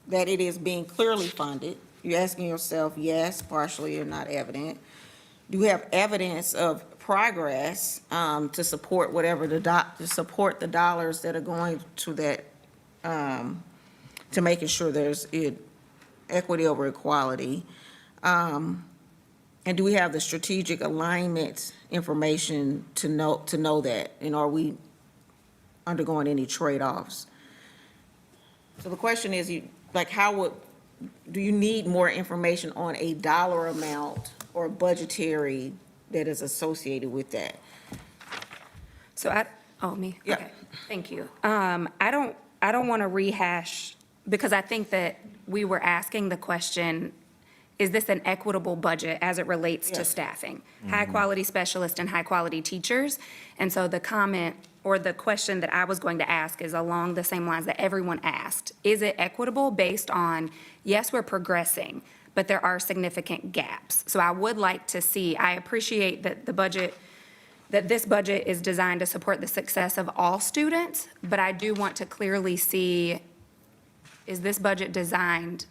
that it is being clearly funded? You're asking yourself, yes, partially or not evident. Do you have evidence of progress to support whatever to support the dollars that are going to that, to making sure there's equity over equality? And do we have the strategic alignment information to know that? And are we undergoing any trade-offs? So the question is, do you need more information on a dollar amount or budgetary that is associated with that? So me? Yeah. Okay, thank you. I don't want to rehash, because I think that we were asking the question, is this an equitable budget as it relates to Yes. staffing? High-quality specialists and high-quality teachers. And so the comment or the question that I was going to ask is along the same lines that everyone asked. Is it equitable based on, yes, we're progressing, but there are significant gaps? So I would like to see, I appreciate that the budget that this budget is designed to support the success of all students, but I do want to clearly see, is this budget designed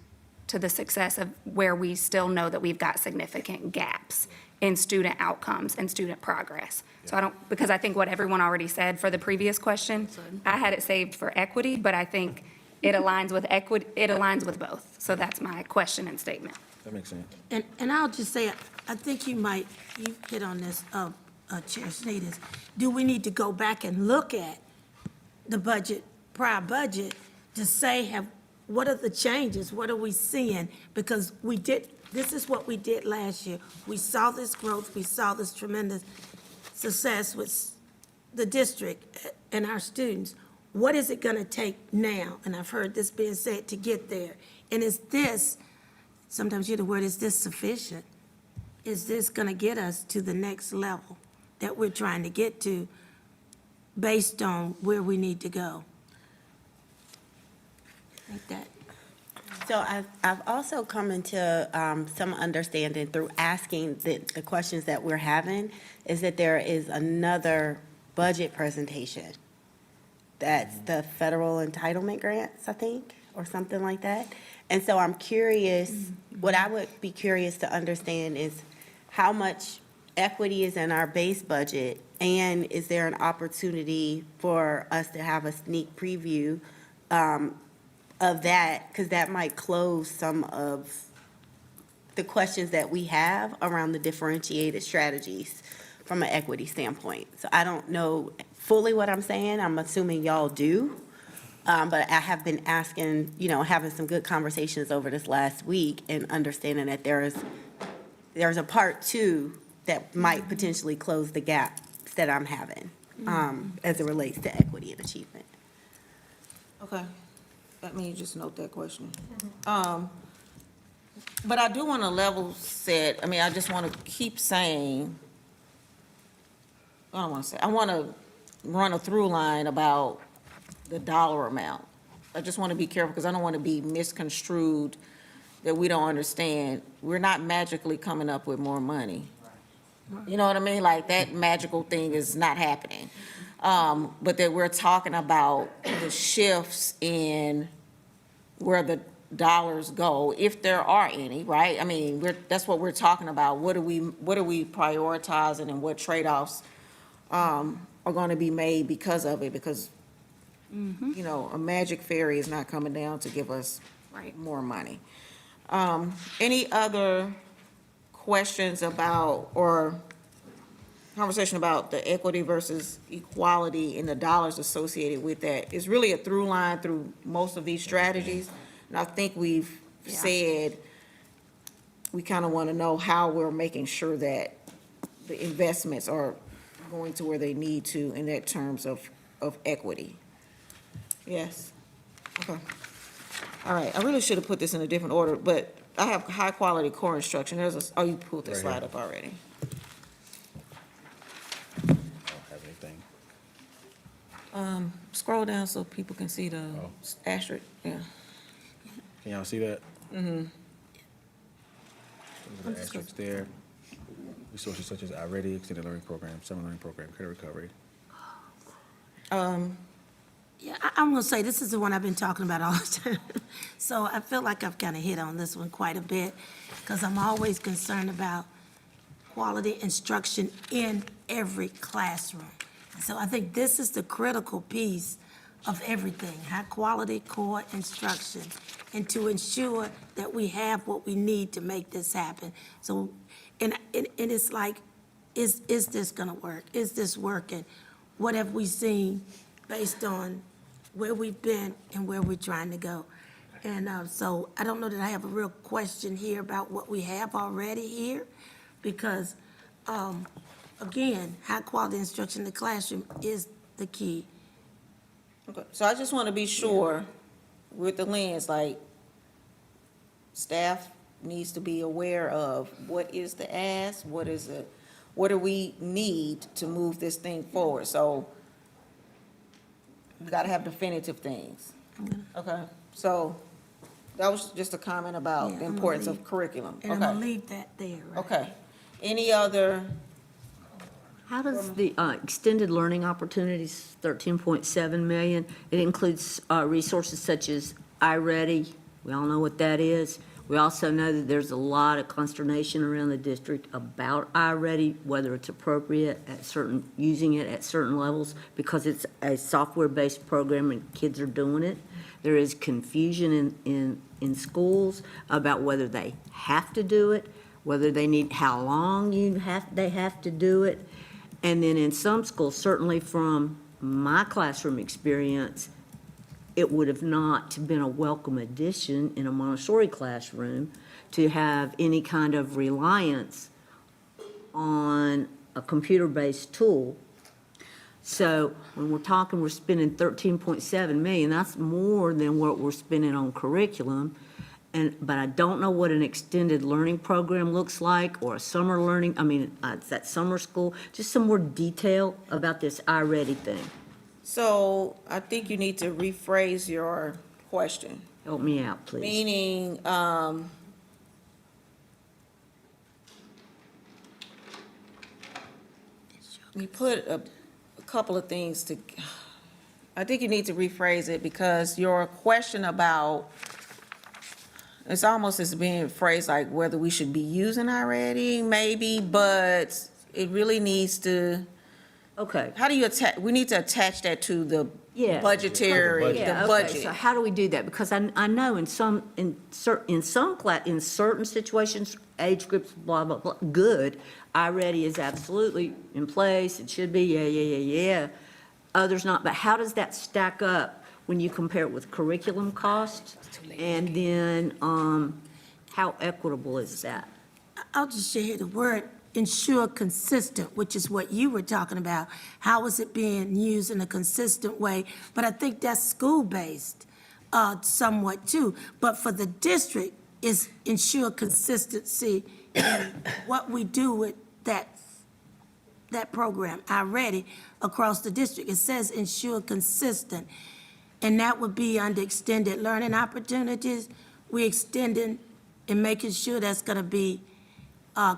to the success of where we still know that we've got significant gaps in student outcomes and student progress? So I don't, because I think what everyone already said for the previous question, I had it saved for equity, but I think it aligns with equity, it aligns with both. So that's my question and statement. That makes sense. And I'll just say, I think you hit on this, Chair Sneeders. Do we need to go back and look at the budget, prior budget, to say, what are the changes? What are we seeing? Because this is what we did last year. We saw this growth, we saw this tremendous success with the district and our students. What is it gonna take now? And I've heard this being said, to get there. And is this, sometimes you hear the word, is this sufficient? Is this gonna get us to the next level that we're trying to get to based on where we need to go? I think that. So I've also come into some understanding through asking the questions that we're having, is that there is another budget presentation. That's the federal entitlement grants, I think, or something like that. And so I'm curious, what I would be curious to understand is how much equity is in our base budget, and is there an opportunity for us to have a sneak preview of that, because that might close some of the questions that we have around the differentiated strategies from an equity standpoint. So I don't know fully what I'm saying. I'm assuming y'all do. But I have been asking, having some good conversations over this last week and understanding that there's a part two that might potentially close the gap that I'm having as it relates to equity and achievement. Okay, let me just note that question. But I do want to level set, I just want to keep saying, I want to run a through line about the dollar amount. I just want to be careful, because I don't want to be misconstrued that we don't understand. We're not magically coming up with more money. You know what I mean? Like, that magical thing is not happening. But that we're talking about the shifts in where the dollars go, if there are any, right? That's what we're talking about. What are we prioritizing, and what trade-offs are going to be made because of it? Because, a magic fairy is not coming down to give us more money. Any other questions about, or conversation about the equity versus equality and the dollars associated with that? It's really a through line through most of these strategies. And I think we've said, we kind of want to know how we're making sure that the investments are going to where they need to in that terms of equity. Yes? Okay. All right, I really should have put this in a different order, but I have high-quality core instruction. You pulled the Right slide here. up already. I don't have anything. Scroll down so people can see the asterisk, yeah. Can y'all see that? Mm-hmm. The asterisks there. Resources such as iReady, extended learning program, summer learning program, credit recovery. Yeah, I'm gonna say, this is the one I've been talking about all the time. So I feel like I've kind of hit on this one quite a bit, because I'm always concerned about quality instruction in every classroom. So I think this is the critical piece of everything, high-quality core instruction, and to ensure that we have what we need to make this happen. So, and it's like, is this gonna work? Is this working? What have we seen based on where we've been and where we're trying to go? And so I don't know that I have a real question here about what we have already here, because, again, high-quality instruction in the classroom is the key. Okay, so I just want to be sure with the lens, like, staff needs to be aware of what is the ask, what do we need to move this thing forward? So we got to have definitive things. Okay, so that was just a comment about Yeah, the I'm gonna importance leave- of curriculum. And I'm gonna Okay, leave that there, right? okay. Any other How does the extended learning opportunities, 13.7 million, it includes resources such as iReady, we all know what that is. We also know that there's a lot of consternation around the district about iReady, whether it's appropriate at certain, using it at certain levels, because it's a software-based program and kids are doing it. There is confusion in schools about whether they have to do it, whether they need, how long they have to do it. And then in some schools, certainly from my classroom experience, it would have not been a welcome addition in a Montessori classroom to have any kind of reliance on a computer-based tool. So when we're talking, we're spending 13.7 million, that's more than what we're spending on curriculum. But I don't know what an extended learning program looks like, or a summer learning, it's that summer school, just some more detail about this iReady thing. So I think you need to rephrase your question, Help me out, please. meaning, we put a couple of things to, I think you need to rephrase it, because your question about, it's almost as being phrased like whether we should be using iReady, maybe, but it really needs to, Okay. how do you attach, we need to attach that to the Yeah. budgetary, the Yeah, okay, budget. so how do we do that? Because I know in certain situations, age groups, blah, blah, blah, good, iReady is absolutely in place, it should be, yeah. Others not, but how does that stack up when you compare it with curriculum costs? And then, how equitable is that? I'll just share the word ensure consistent, which is what you were talking about. How is it being used in a consistent way? But I think that's school-based somewhat too. But for the district, is ensure consistency in what we do with that program already across the district. It says ensure consistent, and that would be under extended learning opportunities. We're extending and making sure that's going to be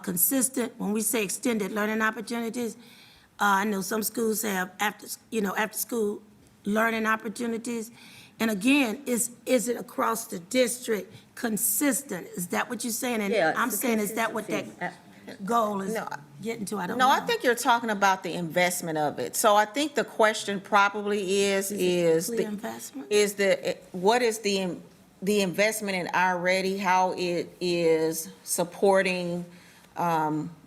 consistent. When we say extended learning opportunities, I know some schools have after-school learning opportunities. And again, is it across the district consistent? Is that what you're saying? And Yeah, I'm it's saying, is that what that goal is No, getting to? I don't know. No, I think you're talking about the investment of it. So I think the question probably is The investment? what is the investment in iReady, how it is supporting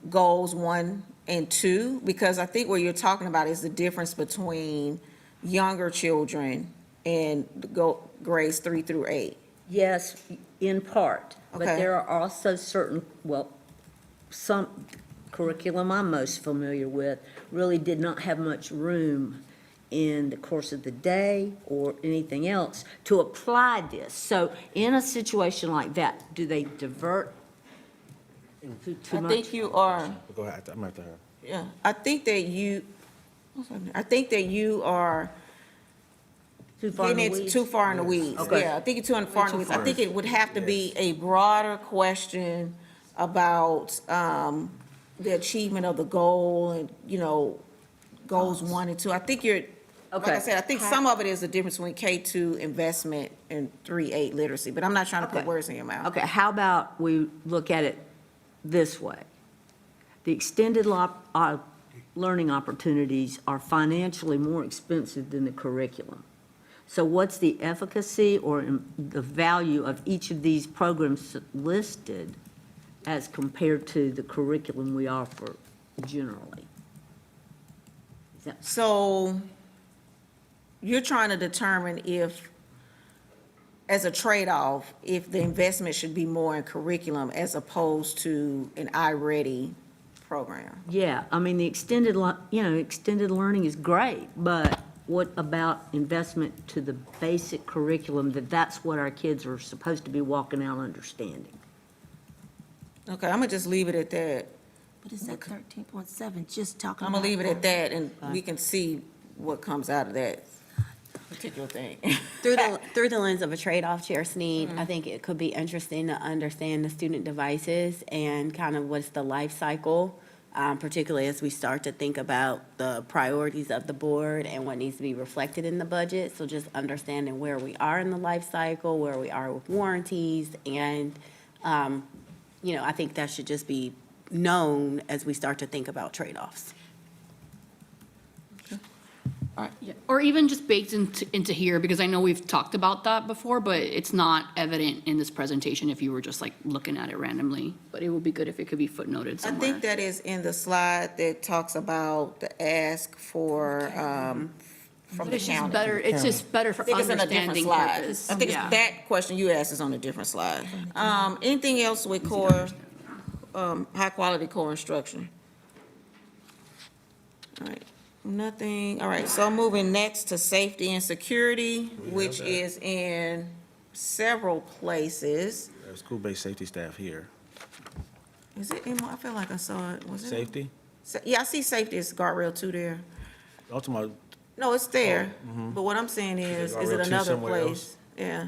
goals 1 and 2? Because I think what you're talking about is the difference between younger children and grades 3 through 8. Yes, in part, but Okay. there are also certain, some curriculum I'm most familiar with really did not have much room in the course of the day or anything else to apply this. So in a situation like that, do they divert too I much? think you are, Go ahead, I'm after her. yeah, I think that you are Too far in the getting it weeds? too far in the weeds. Okay. Yeah, I think it's too far in the weeds. I think it would have to be a broader question about the achievement of the goal and, goals 1 and 2. I think like I Okay. said, I think some of it is the difference between K2 investment and 3-8 literacy, but I'm not trying to put Okay. words in your mouth. Okay, how about we look at it this way? The extended learning opportunities are financially more expensive than the curriculum. So what's the efficacy or the value of each of these programs listed as compared to the curriculum we offer generally? Is that- So you're trying to determine if, as a trade-off, if the investment should be more in curriculum as opposed to an iReady program. Yeah, the extended learning is great, but what about investment to the basic curriculum, that's what our kids are supposed to be walking out understanding? Okay, I'm gonna just leave it at that. But it's at 13.7, just talking I'm about. gonna leave it at that, and we can see what comes out of that particular thing. Through the lens of a trade-off, Chair Sneed, I think it could be interesting to understand the student devices and kind of what's the life cycle particularly as we start to think about the priorities of the board and what needs to be reflected in the budget. So just understanding where we are in the life cycle, where we are with warranties, and, I think that should just be known as we start to think about trade-offs. Yeah, or even just baked into here, because I know we've talked about that before, but it's not evident in this presentation if you were just like looking at it randomly. But it would be good if it could be footnoted I somewhere. think that is in the slide that talks about the ask for, from But the it's just county. better, it's just better I for think it's in a different understanding slide. purpose. I think Yeah. that question you asked is on a different slide. Anything else with core, high-quality core instruction? All right, nothing, all right, so moving next to safety and security, which is in several places. There's school-based safety staff here. Is it in, I feel like I saw it, was it? Safety? Yeah, I see safety as guardrail two there. Ultimately, No, it's there, but what I'm saying is guardrail it two another somewhere place? Yeah,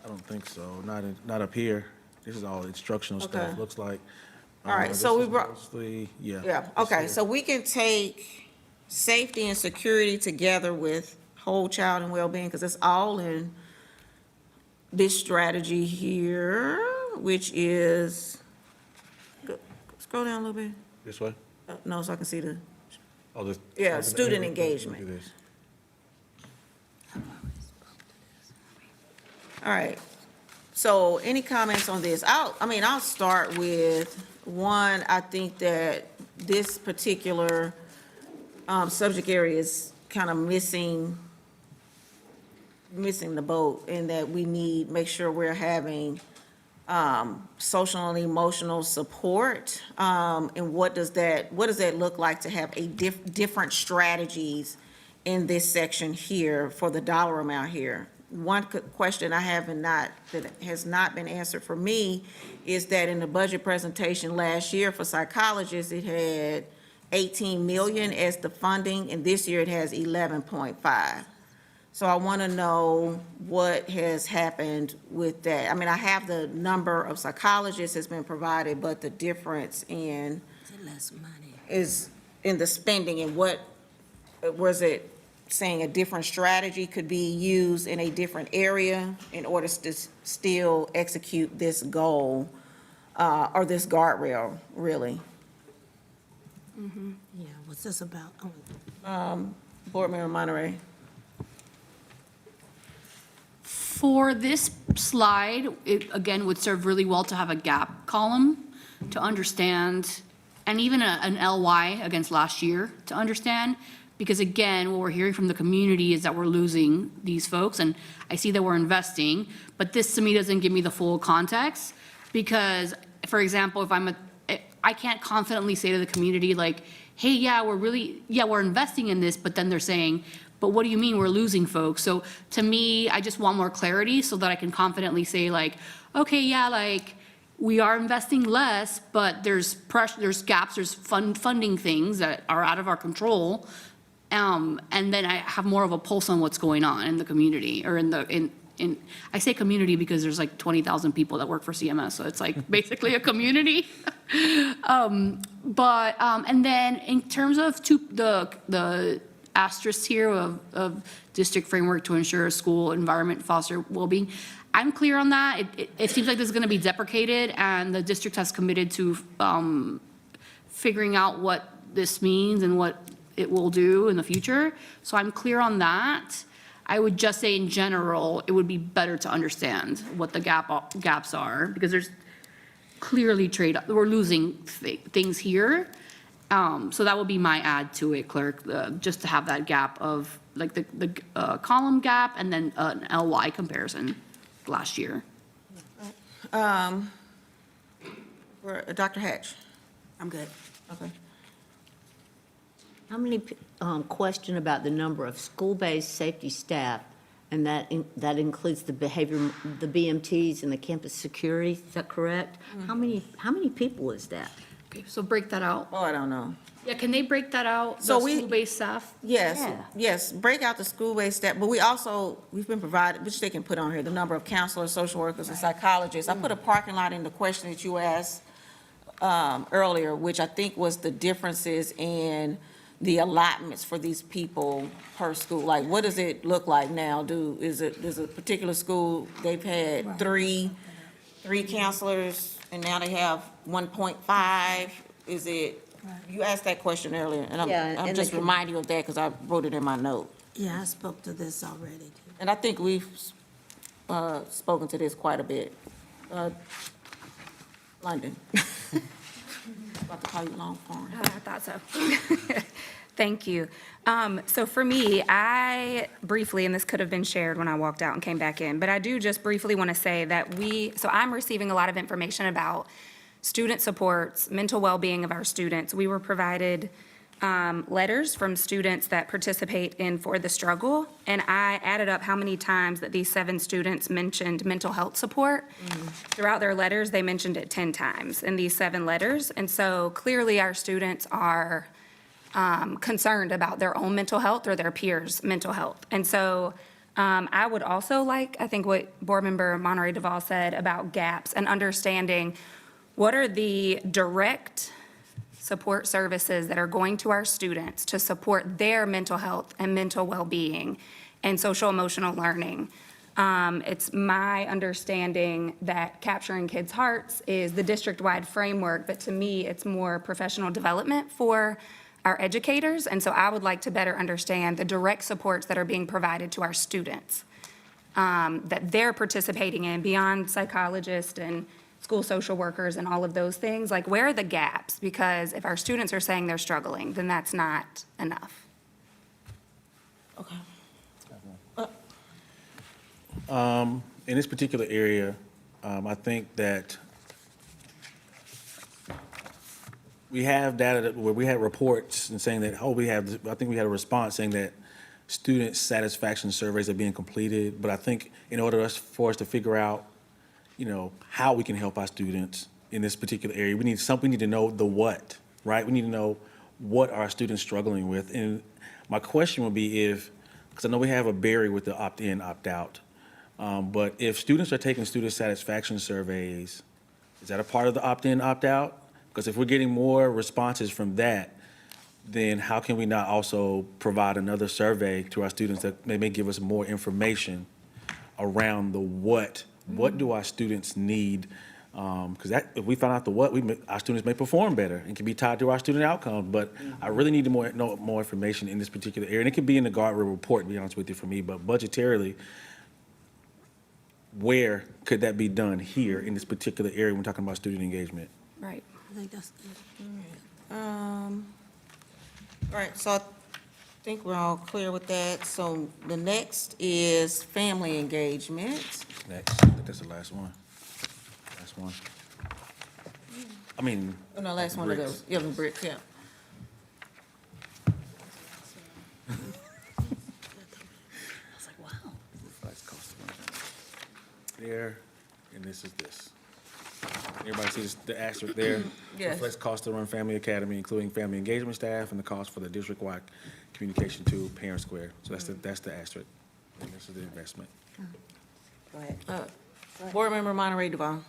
I don't think so. Not up here. This is all instructional stuff, Okay. looks like. All right, This so we is brought- mostly- Yeah. yeah, this okay, here. so we can take safety and security together with whole child and well-being, because it's all in this strategy here, which is, scroll down a little bit. This way? No, so I can see the, Oh, this. Yeah, oh, student let me engagement. do this. all right. So any comments on this? I'll start with, one, I think that this particular subject area is kind of missing the boat, in that we make sure we're having social and emotional support. And what does that look like to have different strategies in this section here for the dollar amount here? One question I have that has not been answered for me is that in the budget presentation last year for psychologists, it had 18 million as the funding, and this year it has 11.5. So I want to know what has happened with that. I have the number of psychologists has been provided, but the difference in Less money. is in the spending, and what, was it saying a different strategy could be used in a different area in order to still execute this goal, or this guardrail, really? Yeah, what's this about? Board Member Monterey? For this slide, it again would serve really well to have a gap column to understand, and even an LY against last year to understand. Because again, what we're hearing from the community is that we're losing these folks, and I see that we're investing, but this to me doesn't give me the full context. Because, for example, I can't confidently say to the community like, hey, yeah, we're investing in this, but then they're saying, but what do you mean we're losing folks? So to me, I just want more clarity so that I can confidently say like, okay, yeah, like, we are investing less, but there's pressure, there's gaps, there's funding things that are out of our control. And then I have more of a pulse on what's going on in the community, or I say community because there's like 20,000 people that work for CMS, so it's like basically a community. And then in terms of the asterisk here of district framework to ensure a school environment foster well-being, I'm clear on that. It seems like this is going to be deprecated, and the district has committed to figuring out what this means and what it will do in the future. So I'm clear on that. I would just say in general, it would be better to understand what the gaps are, because there's clearly we're losing things here. So that would be my add to it, clerk, just to have that gap of like the column gap and then an LY comparison last year. Dr. Hatch? I'm good. Okay. How many, question about the number of school-based safety staff, and that includes the behavior, the BMTs and the campus security, is that correct? How many people is that? Okay, so break that out. Oh, I don't know. Yeah, can they break that out, So the we- school-based staff? Yes, Yeah. yes, break out the school-based staff, but we've been provided, which they can put on here, the number of counselors, social workers, and psychologists. I put a parking lot in the question that you asked earlier, which I think was the differences in the allotments for these people per school. Like, what does it look like now? Is a particular school, they've had three counselors, and now they have 1.5? Is it, you asked that question earlier, and Yeah, I'm and just they can- reminding you of that because I wrote it in my note. Yeah, I spoke to this already. And I think we've spoken to this quite a bit. London. About to call you Longhorn. I thought so. Thank you. So for me, I briefly, and this could have been shared when I walked out and came back in, but I do just briefly want to say that so I'm receiving a lot of information about student supports, mental well-being of our students. We were provided letters from students that participate in For the Struggle, and I added up how many times that these 7 students mentioned mental health support. Throughout their letters, they mentioned it 10 times in these 7 letters, and so clearly our students are concerned about their own mental health or their peers' mental health. And so I would also like, I think what Board Member Monterey Duval said about gaps and understanding what are the direct support services that are going to our students to support their mental health and mental well-being and social emotional learning. It's my understanding that Capturing Kids' Hearts is the district-wide framework, but to me, it's more professional development for our educators. And so I would like to better understand the direct supports that are being provided to our students, that they're participating in beyond psychologists and school social workers and all of those things. Like, where are the gaps? Because if our students are saying they're struggling, then that's not enough. Okay. In this particular area, I think that we have data where we had reports and saying that, I think we had a response saying that student satisfaction surveys are being completed. But I think in order for us to figure out, how we can help our students in this particular area, we need to know the what, right? We need to know what our students struggling with. And my question would be because I know we have a barrier with the opt-in, opt-out, but if students are taking student satisfaction surveys, is that a part of the opt-in, opt-out? Because if we're getting more responses from that, then how can we not also provide another survey to our students that may give us more information around the what? What do our students need? Because if we find out the what, our students may perform better and can be tied to our student outcomes. But I really need to know more information in this particular area. And it could be in the guardrail report, to be honest with you, for me. But budgetarily, where could that be done here in this particular area when we're talking about student engagement? Right. I think that's good. All right, so I think we're all clear with that. So the next is family engagement. Next, I think that's the last one. Last one. I mean. Oh, no, last one of bricks. those. Yeah, the bricks, yeah. Flex cost of run. There, and this is this. Everybody sees the asterisk there? Yes. Reflects cost to run Family Academy, including family engagement staff and the cost for the district-wide communication tool, Parent Square. So that's the asterisk, and this is the investment. Go ahead. Board Member Monterey Duval.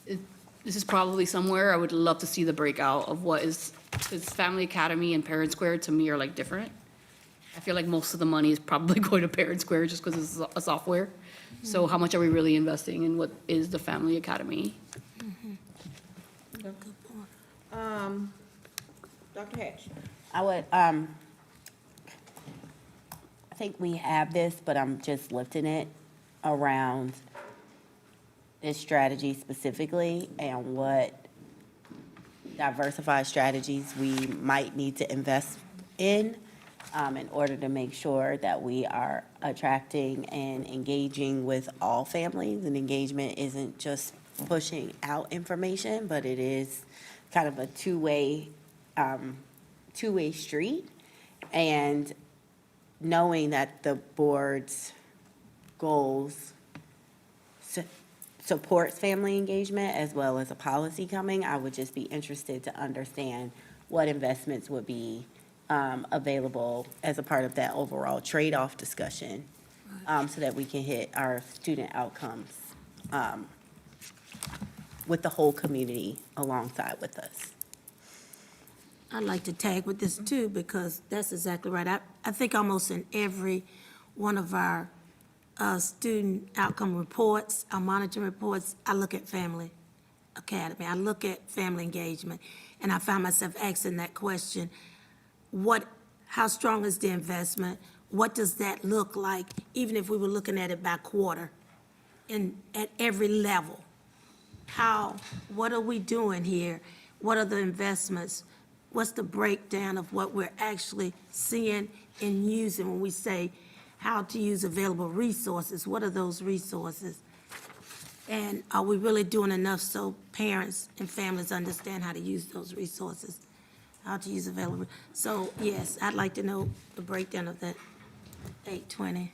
This is probably somewhere, I would love to see the breakout of what is, because Family Academy and Parent Square to me are like different. I feel like most of the money is probably going to Parent Square just because it's a software. So how much are we really investing in what is the Family Academy? Dr. Hatch. I would, I think we have this, but I'm just lifting it around this strategy specifically and what diversified strategies we might need to invest in order to make sure that we are attracting and engaging with all families. And engagement isn't just pushing out information, but it is kind of a two-way street. And knowing that the board's goals supports family engagement as well as a policy coming, I would just be interested to understand what investments would be available as a part of that overall trade-off discussion, so that we can hit our student outcomes with the whole community alongside with us. I'd like to tag with this too, because that's exactly right. I think almost in every one of our student outcome reports, our monitoring reports, I look at Family Academy, I look at family engagement, and I found myself asking that question, how strong is the investment? What does that look like, even if we were looking at it by quarter, at every level? What are we doing here? What are the investments? What's the breakdown of what we're actually seeing and using when we say how to use available resources? What are those resources? And are we really doing enough so parents and families understand how to use those resources? How to use available? So, yes, I'd like to know the breakdown of that 820.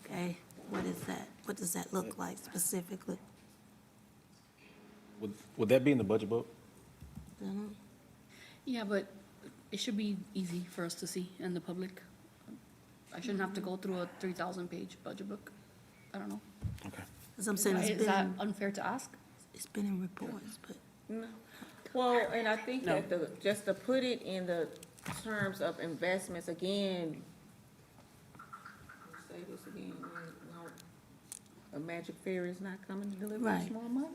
Okay, what is that? What does that look like specifically? Would that be in the budget book? Yeah, but it should be easy for us to see in the public. I shouldn't have to go through a 3,000-page budget book. I don't know. Okay. Because I'm saying Is that unfair to ask? it's been in reports, but. Well, and I think that just to put it in the terms of investments, again, say this again, a magic fairy is not coming to deliver us Right. more money.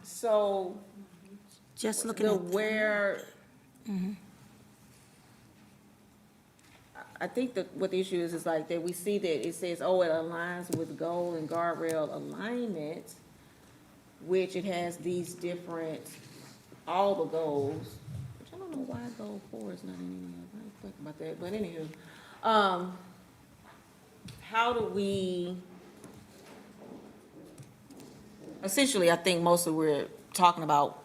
So Just looking the at. where, I think that what the issue is like that we see that it says, oh, it aligns with goal and guardrail alignment, which it has these different, all the goals, which I don't know why goal 4 is not in there. I didn't think about that, but anywho, how do we, essentially, I think mostly we're talking about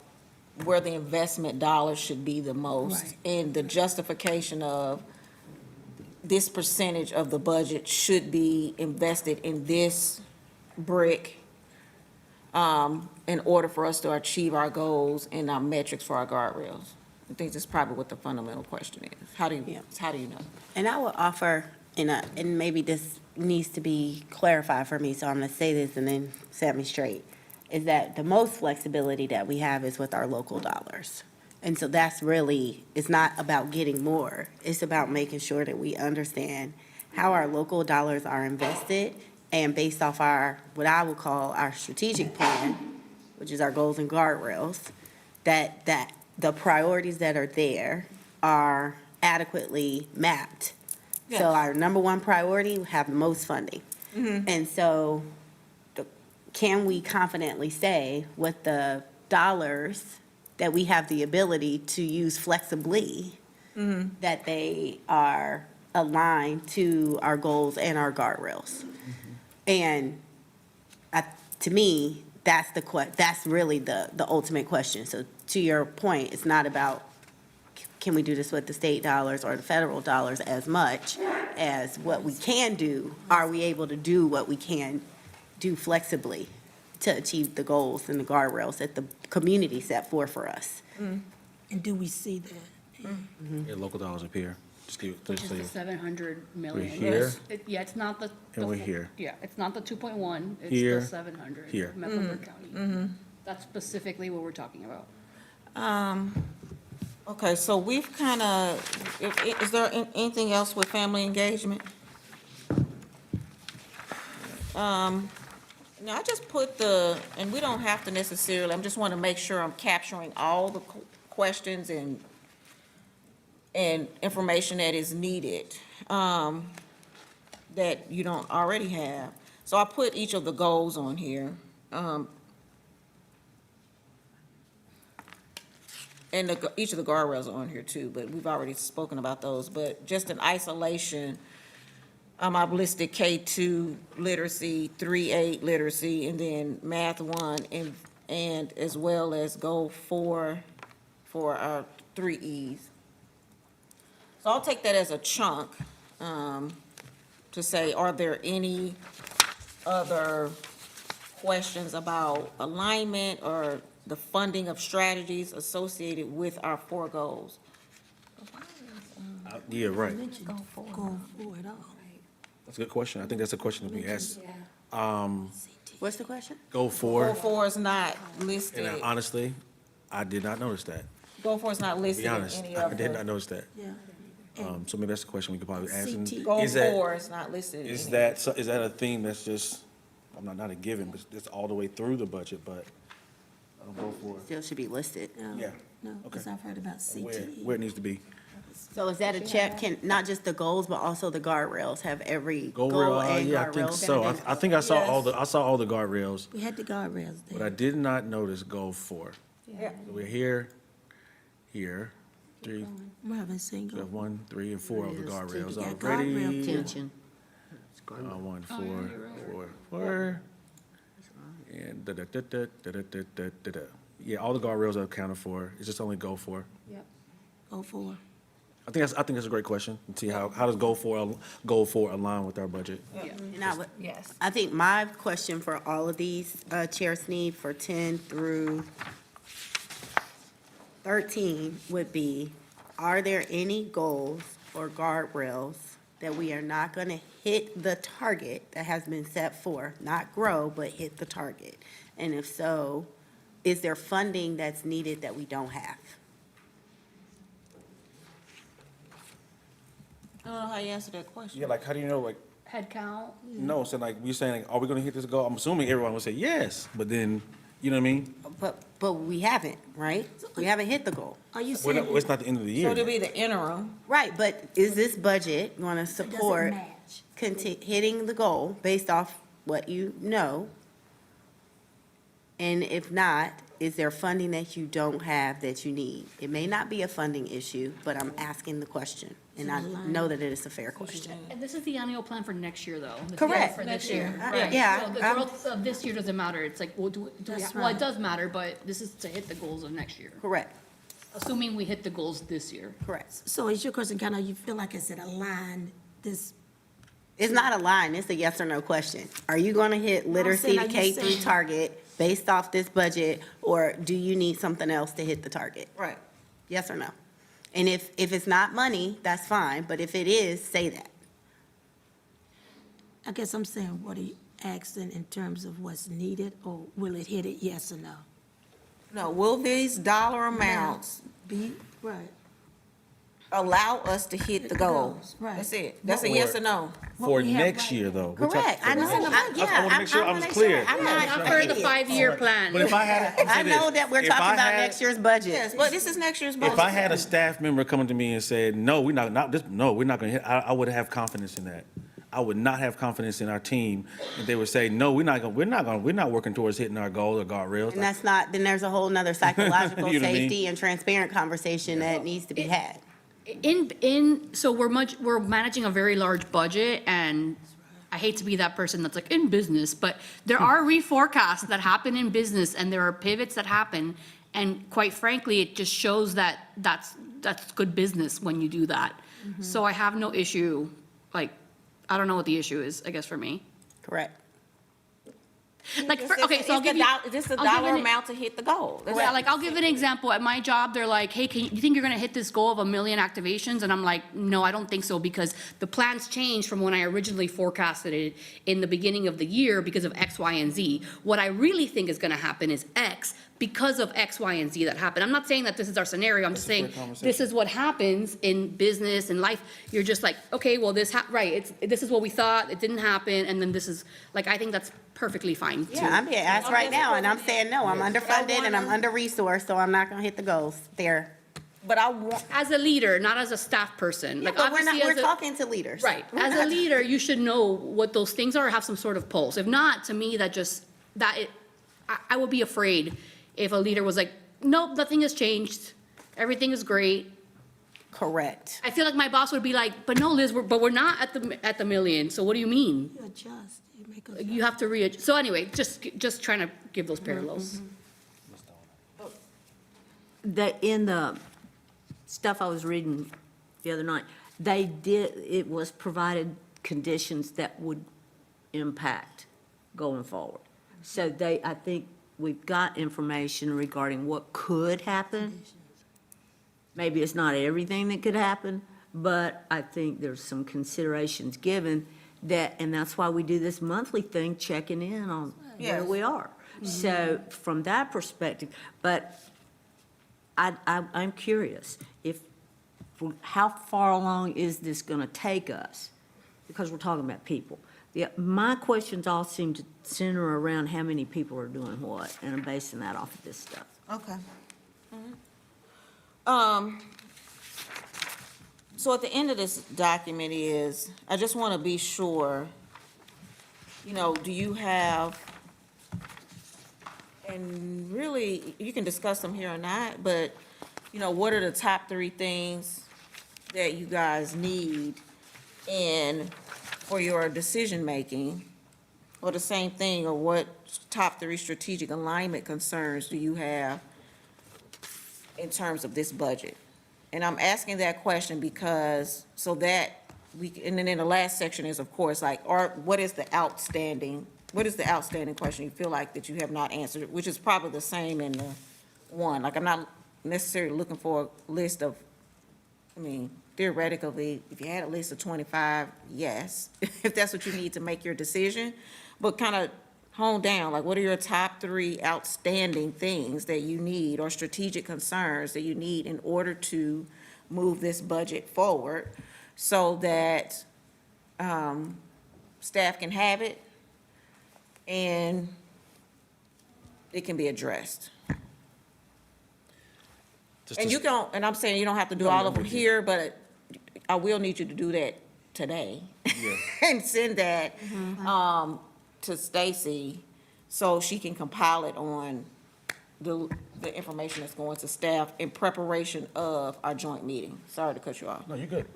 where the investment dollars should be the most, Right. and the justification of this percentage of the budget should be invested in this brick in order for us to achieve our goals and our metrics for our guardrails. I think that's probably what the fundamental question is. How do you know? And I would offer, and maybe this needs to be clarified for me, so I'm gonna say this and then set me straight, is that the most flexibility that we have is with our local dollars. And so that's really, it's not about getting more, it's about making sure that we understand how our local dollars are invested, and based off our, what I would call our strategic plan, which is our goals and guardrails, that the priorities that are there are adequately mapped. Yes. So our number one priority, have the most funding. And so can we confidently say with the dollars that we have the ability to use flexibly, that they are aligned to our goals and our guardrails? And to me, that's really the ultimate question. So to your point, it's not about, can we do this with the state dollars or the federal dollars as much as what we can do? Are we able to do what we can do flexibly to achieve the goals and the guardrails that the community set forth for us? And do we see that? Yeah, local dollars up here. Just give it, Which just is so the you. 700 million. here. Yeah, it's not the. And we're full- here. Yeah, it's not the 2.1, it's Here, the 700. here. Mecklenburg County. That's specifically what we're talking about. Okay, so we've kind of, is there anything else with family engagement? No, I just put and we don't have to necessarily, I just want to make sure I'm capturing all the questions and information that is needed, that you don't already have. So I put each of the goals on here. And each of the guardrails are on here too, but we've already spoken about those. But just in isolation, I've listed K2 literacy, 3-8 literacy, and then Math 1, and as well as Goal 4 for our 3 E's. So I'll take that as a chunk to say, are there any other questions about alignment or the funding of strategies associated with our 4 goals? Yeah, right. Go for it all. That's a good question. I think that's a question that we ask What's the question? Go for, 04 is not and listed. honestly, I did not notice that. Go for is not To listed be in honest, any I of did not the. notice that. Yeah. So maybe that's the question we could probably ask. And CT. Go is that- for is not listed in Is any. that, so is that a theme that's just, I'm not a given, but it's all the way through the budget, but go for it. Still should be listed. Yeah. No, because Okay. I've heard about Where CTE. it needs to be. So is that a check, can, not just the goals, but also the guardrails, have every Go goal rail, and yeah, I think guardrail so. been I think I saw all the guardrails, We had the guardrails but I there. did not notice goal 4. Yeah. So we're here, 3, We haven't seen we have go. 1, 3, and 4 of the guardrails You got already. guardrail too. Attention. 1, 4. And da-da-da-da-da-da-da-da-da. Yeah, all the guardrails are accounted for. It's just only goal 4. Go for. I think that's a great question. And see how does goal 4 align with our budget? And I would, Yes. I think my question for all of these, Chair Sneed, for 10 through 13 would be, are there any goals or guardrails that we are not going to hit the target that has been set for, not grow, but hit the target? And if so, is there funding that's needed that we don't have? I don't know how you answer that question. Yeah, like, how do you know, like, Head count? no, so like, we saying, like, are we gonna hit this goal? I'm assuming everyone would say yes, but then, you know what I mean? But we haven't, right? We haven't hit the goal. Are you We're not, saying, it's not the end of the So year. it'll be the interim. Right, but is this budget going to does it support match? hitting the goal based off what you know? And if not, is there funding that you don't have that you need? It may not be a funding issue, but I'm asking the question, and I know that it is a fair question. And this is the annual plan for next year, though. This is Correct. For this year, year. right. Yeah, So the I'm- growth of this year doesn't matter. It's like, well, That's well, it right. does matter, but this is to hit the goals of next year. Correct, Assuming we hit the goals this year. correct. so is your question kind of, you feel like it's aligned this, It's not a line, it's a yes or no question. Are you going to hit literacy saying, to are you K through saying- target based off this budget, or do you need something else to hit the target? Right. Yes or no? And if it's not money, that's fine, but if it is, say that. I guess I'm saying, what are you asking in terms of what's needed, or will it hit it, yes or no? No, will these dollar amounts Be, right. allow us to hit the goals? goals, right. That's it. That's a yes or no. For we have next right year, though. We're talking- Correct, I know, That's enough. I- yeah. I wanna make sure I'm I was gonna clear. I'm not Not an for the idiot. 5-year plan. But if I had, I know that we're talking about next year's budget. Yes, but this is next year's budget. If I had a staff member coming to me and said, no, we're not gonna hit, I would have confidence in that. I would not have confidence in our team if they would say, no, we're not working towards hitting our goal or guardrails. And that's not, then there's a whole nother psychological You know what I mean? safety and transparent conversation that needs to be had. So we're managing a very large budget, and I hate to be that person that's like in business, but there are reforecasts that happen in business, and there are pivots that happen, and quite frankly, it just shows that that's good business when you do that. So I have no issue, like, I don't know what the issue is, I guess, for me. Correct. Like, okay, so I'll give you. This is the I'll give dollar an- amount to hit the goal. That's Yeah, it. like I'll give an example. At my job, they're like, hey, you think you're gonna hit this goal of 1 million activations? And I'm like, no, I don't think so, because the plans changed from when I originally forecasted it in the beginning of the year because of X, Y, and Z. What I really think is gonna happen is X because of X, Y, and Z that happened. I'm not saying that this is our scenario. I'm just That's a saying fair this is what happens in business and life. You're just like, okay, well, this this is what we thought. It didn't happen, and then this is like, I think that's perfectly fine. too. Yeah, I'm being asked right now, and I'm saying, no, I'm underfunded and I'm under-resourced, so I'm not gonna hit the goals there. But I want, As a leader, not as a staff person. Like, But we're not, obviously, we're as a- talking to leaders. Right. We're As a not- leader, you should know what those things are, or have some sort of pulse. If not, to me, I would be afraid if a leader was like, nope, nothing has changed. Everything is great. Correct. I feel like my boss would be like, but no, Liz, we're not at the million. So what do you mean? You adjust, you make a. You have to readjust. So anyway, just trying to give those parallels. In the stuff I was reading the other night, it was provided conditions that would impact going forward. So I think we've got information regarding what could happen. Maybe it's not everything that could happen, but I think there's some considerations given and that's why we do this monthly thing, checking in on where Yes. we are. So from that perspective, but I'm curious, how far along is this gonna take us? Because we're talking about people. My questions all seem to center around how many people are doing what, and I'm basing that off of this stuff. Okay. So at the end of this document is, I just want to be sure, do you have, and really, you can discuss them here or not, but, what are the top 3 things that you guys need for your decision-making? Or the same thing, or what top 3 strategic alignment concerns do you have in terms of this budget? And I'm asking that question because, so that and then in the last section is, of course, like, what is the outstanding question you feel like that you have not answered, which is probably the same in the one. Like, I'm not necessarily looking for a list of, theoretically, if you had a list of 25, yes, if that's what you need to make your decision, but kind of hone down, like, what are your top 3 outstanding things that you need, or strategic concerns that you need in order to move this budget forward so that staff can have it and it can be addressed? And you don't, and I'm saying you don't have to do all of them here, but I will need you to do that today. And send that to Stacy so she can compile it on the information that's going to staff in preparation of our joint meeting. Sorry to cut you off. No, you're good.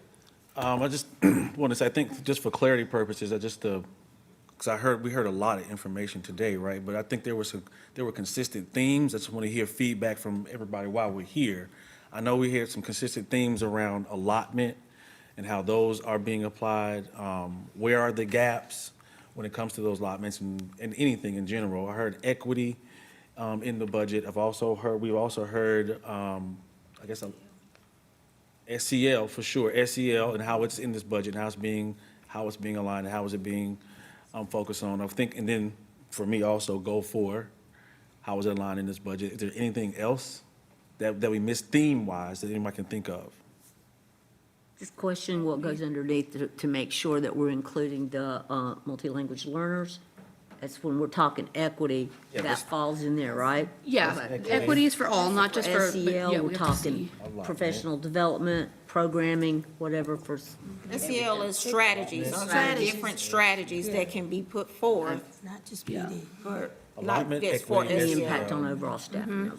I just want to say, I think just for clarity purposes, because we heard a lot of information today, right? But I think there were consistent themes. I just want to hear feedback from everybody while we're here. I know we heard some consistent themes around allotment and how those are being applied. Where are the gaps when it comes to those allotments and anything in general? I heard equity in the budget. We've also heard, SEL for sure, SEL and how it's in this budget, and how it's being aligned, and how is it being focused on. I think, and then for me also, Goal 4, how is it aligned in this budget? Is there anything else that we missed theme-wise that anybody can think of? Just question what goes underneath to make sure that we're including the multi-language learners. That's when we're talking equity, Yeah, that that's- falls in there, right? Yeah, equity is for all, not just for, but yeah, SEL, we we're have to talking see. professional development, programming, whatever for. SEL is strategies, different strategies that can be put forth It's not just PD. for, not Alignment, just for equity, The SEL. impact on overall staff numbers.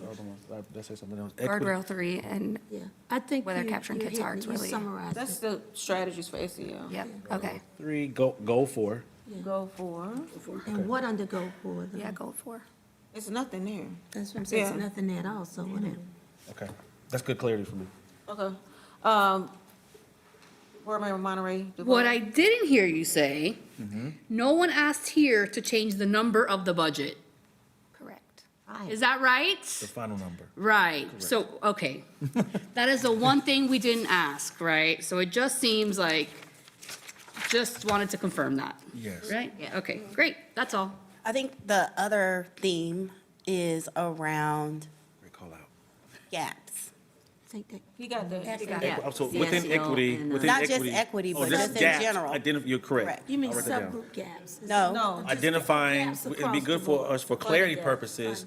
Let's say something else. Equity. Guardrail 3 and, Yeah, I think Whether you- capturing you kids' hit hearts me. You really- summarized That's it. the strategies for SEL. yep, okay, 3, Goal 4. Go for, And what under Go For? yeah, Goal 4. it's nothing there. That's what I'm saying, it's Yeah. nothing there at all, so whatever. Okay, that's good clarity for me. Okay. Board Member Monterey? What I didn't hear you say, no one asked here to change the number of the budget. Correct. Is that right? The final number. Right, so, okay. That is the one thing we didn't ask, right? So it just seems like, just wanted to confirm that. Yes. Right? Okay, great, that's all. I think the other theme is around Great call out. gaps. Take that. He got the, he got Yeah. So within CSL equity, and, within Not equity. just equity, Oh, but just just in gaps. general. You're correct. Correct. You mean I'll write that down. subgroup gaps? No. Identifying, gaps it'd be across good the for board. us, for clarity gaps. purposes,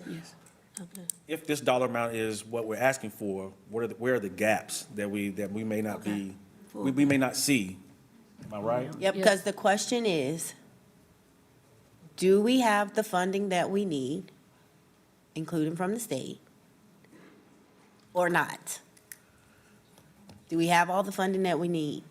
Okay. if this dollar amount is what we're asking for, where are the gaps that we may not be, we may not see? Am I right? Yep, because the question is, do we have the funding that we need, including from the state, or not? Do we have all the funding that we need?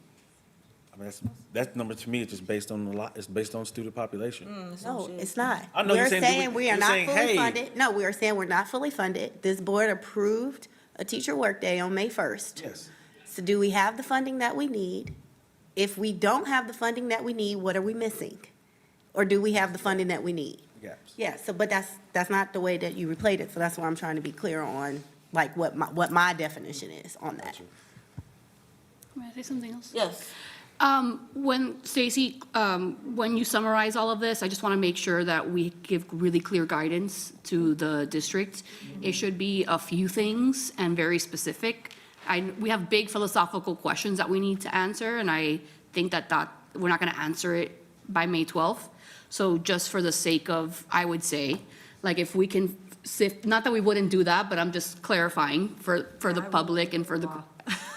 I mean, that number to me is just based on it's based on student population. No, it's not. I know you're We're saying, do we- saying we are you're not saying, fully hey. funded. No, we are saying we're not fully funded. This board approved a teacher workday on May 1st. Yes. So do we have the funding that we need? If we don't have the funding that we need, what are we missing? Or do we have the funding that we need? Gaps. Yeah, so, but that's not the way that you replayed it, so that's why I'm trying to be clear on, like, what my definition is on that. May I say something else? yes. When, Stacy, when you summarize all of this, I just want to make sure that we give really clear guidance to the district. It should be a few things and very specific. We have big philosophical questions that we need to answer, and I think that we're not going to answer it by May 12th. So just for the sake of, I would say, like, if we can sift, not that we wouldn't do that, but I'm just clarifying for the public and for the,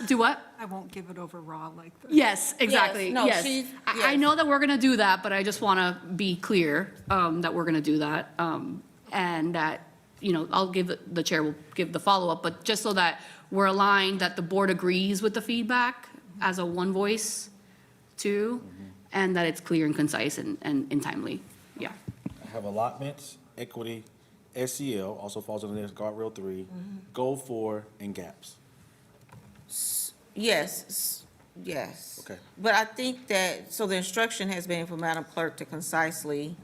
do what? I won't give it over raw like this. Yes, exactly, no, yes. she's- I know that we're gonna do that, but I just wanna be clear, that we're gonna do that. And that, I'll give, the chair will give the follow-up, but just so that we're aligned, that the board agrees with the feedback as a one voice too, and that it's clear and concise and timely, yeah. I have allotments, equity, SEL, also falls under this, guardrail 3, goal 4, and gaps. Yes, yes. Okay. But I think that, so the instruction has been for Madam Clerk to concisely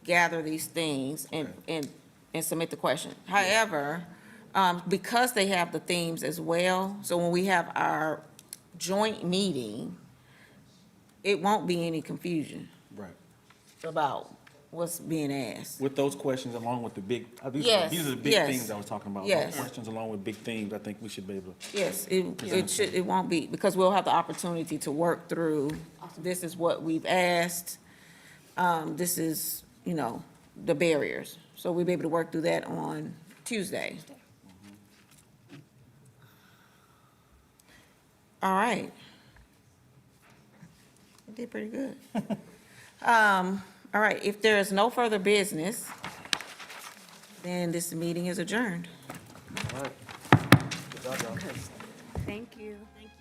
gather these things and submit the question. However, because they have the themes as well, so when we have our joint meeting, it won't be any confusion Right. about what's being asked. With those questions along with the big, Yes, these are the big yes, things I was talking about. yes. Questions along with big themes, I think we should be able to. Yes, it won't be, because we'll have the opportunity to work through, this is what we've asked, this is, the barriers. So we'll be able to work through that on Tuesday. All right. I did pretty good. All right, if there is no further business, then this meeting is adjourned. All right. Good job, y'all. Thank you. Thank you.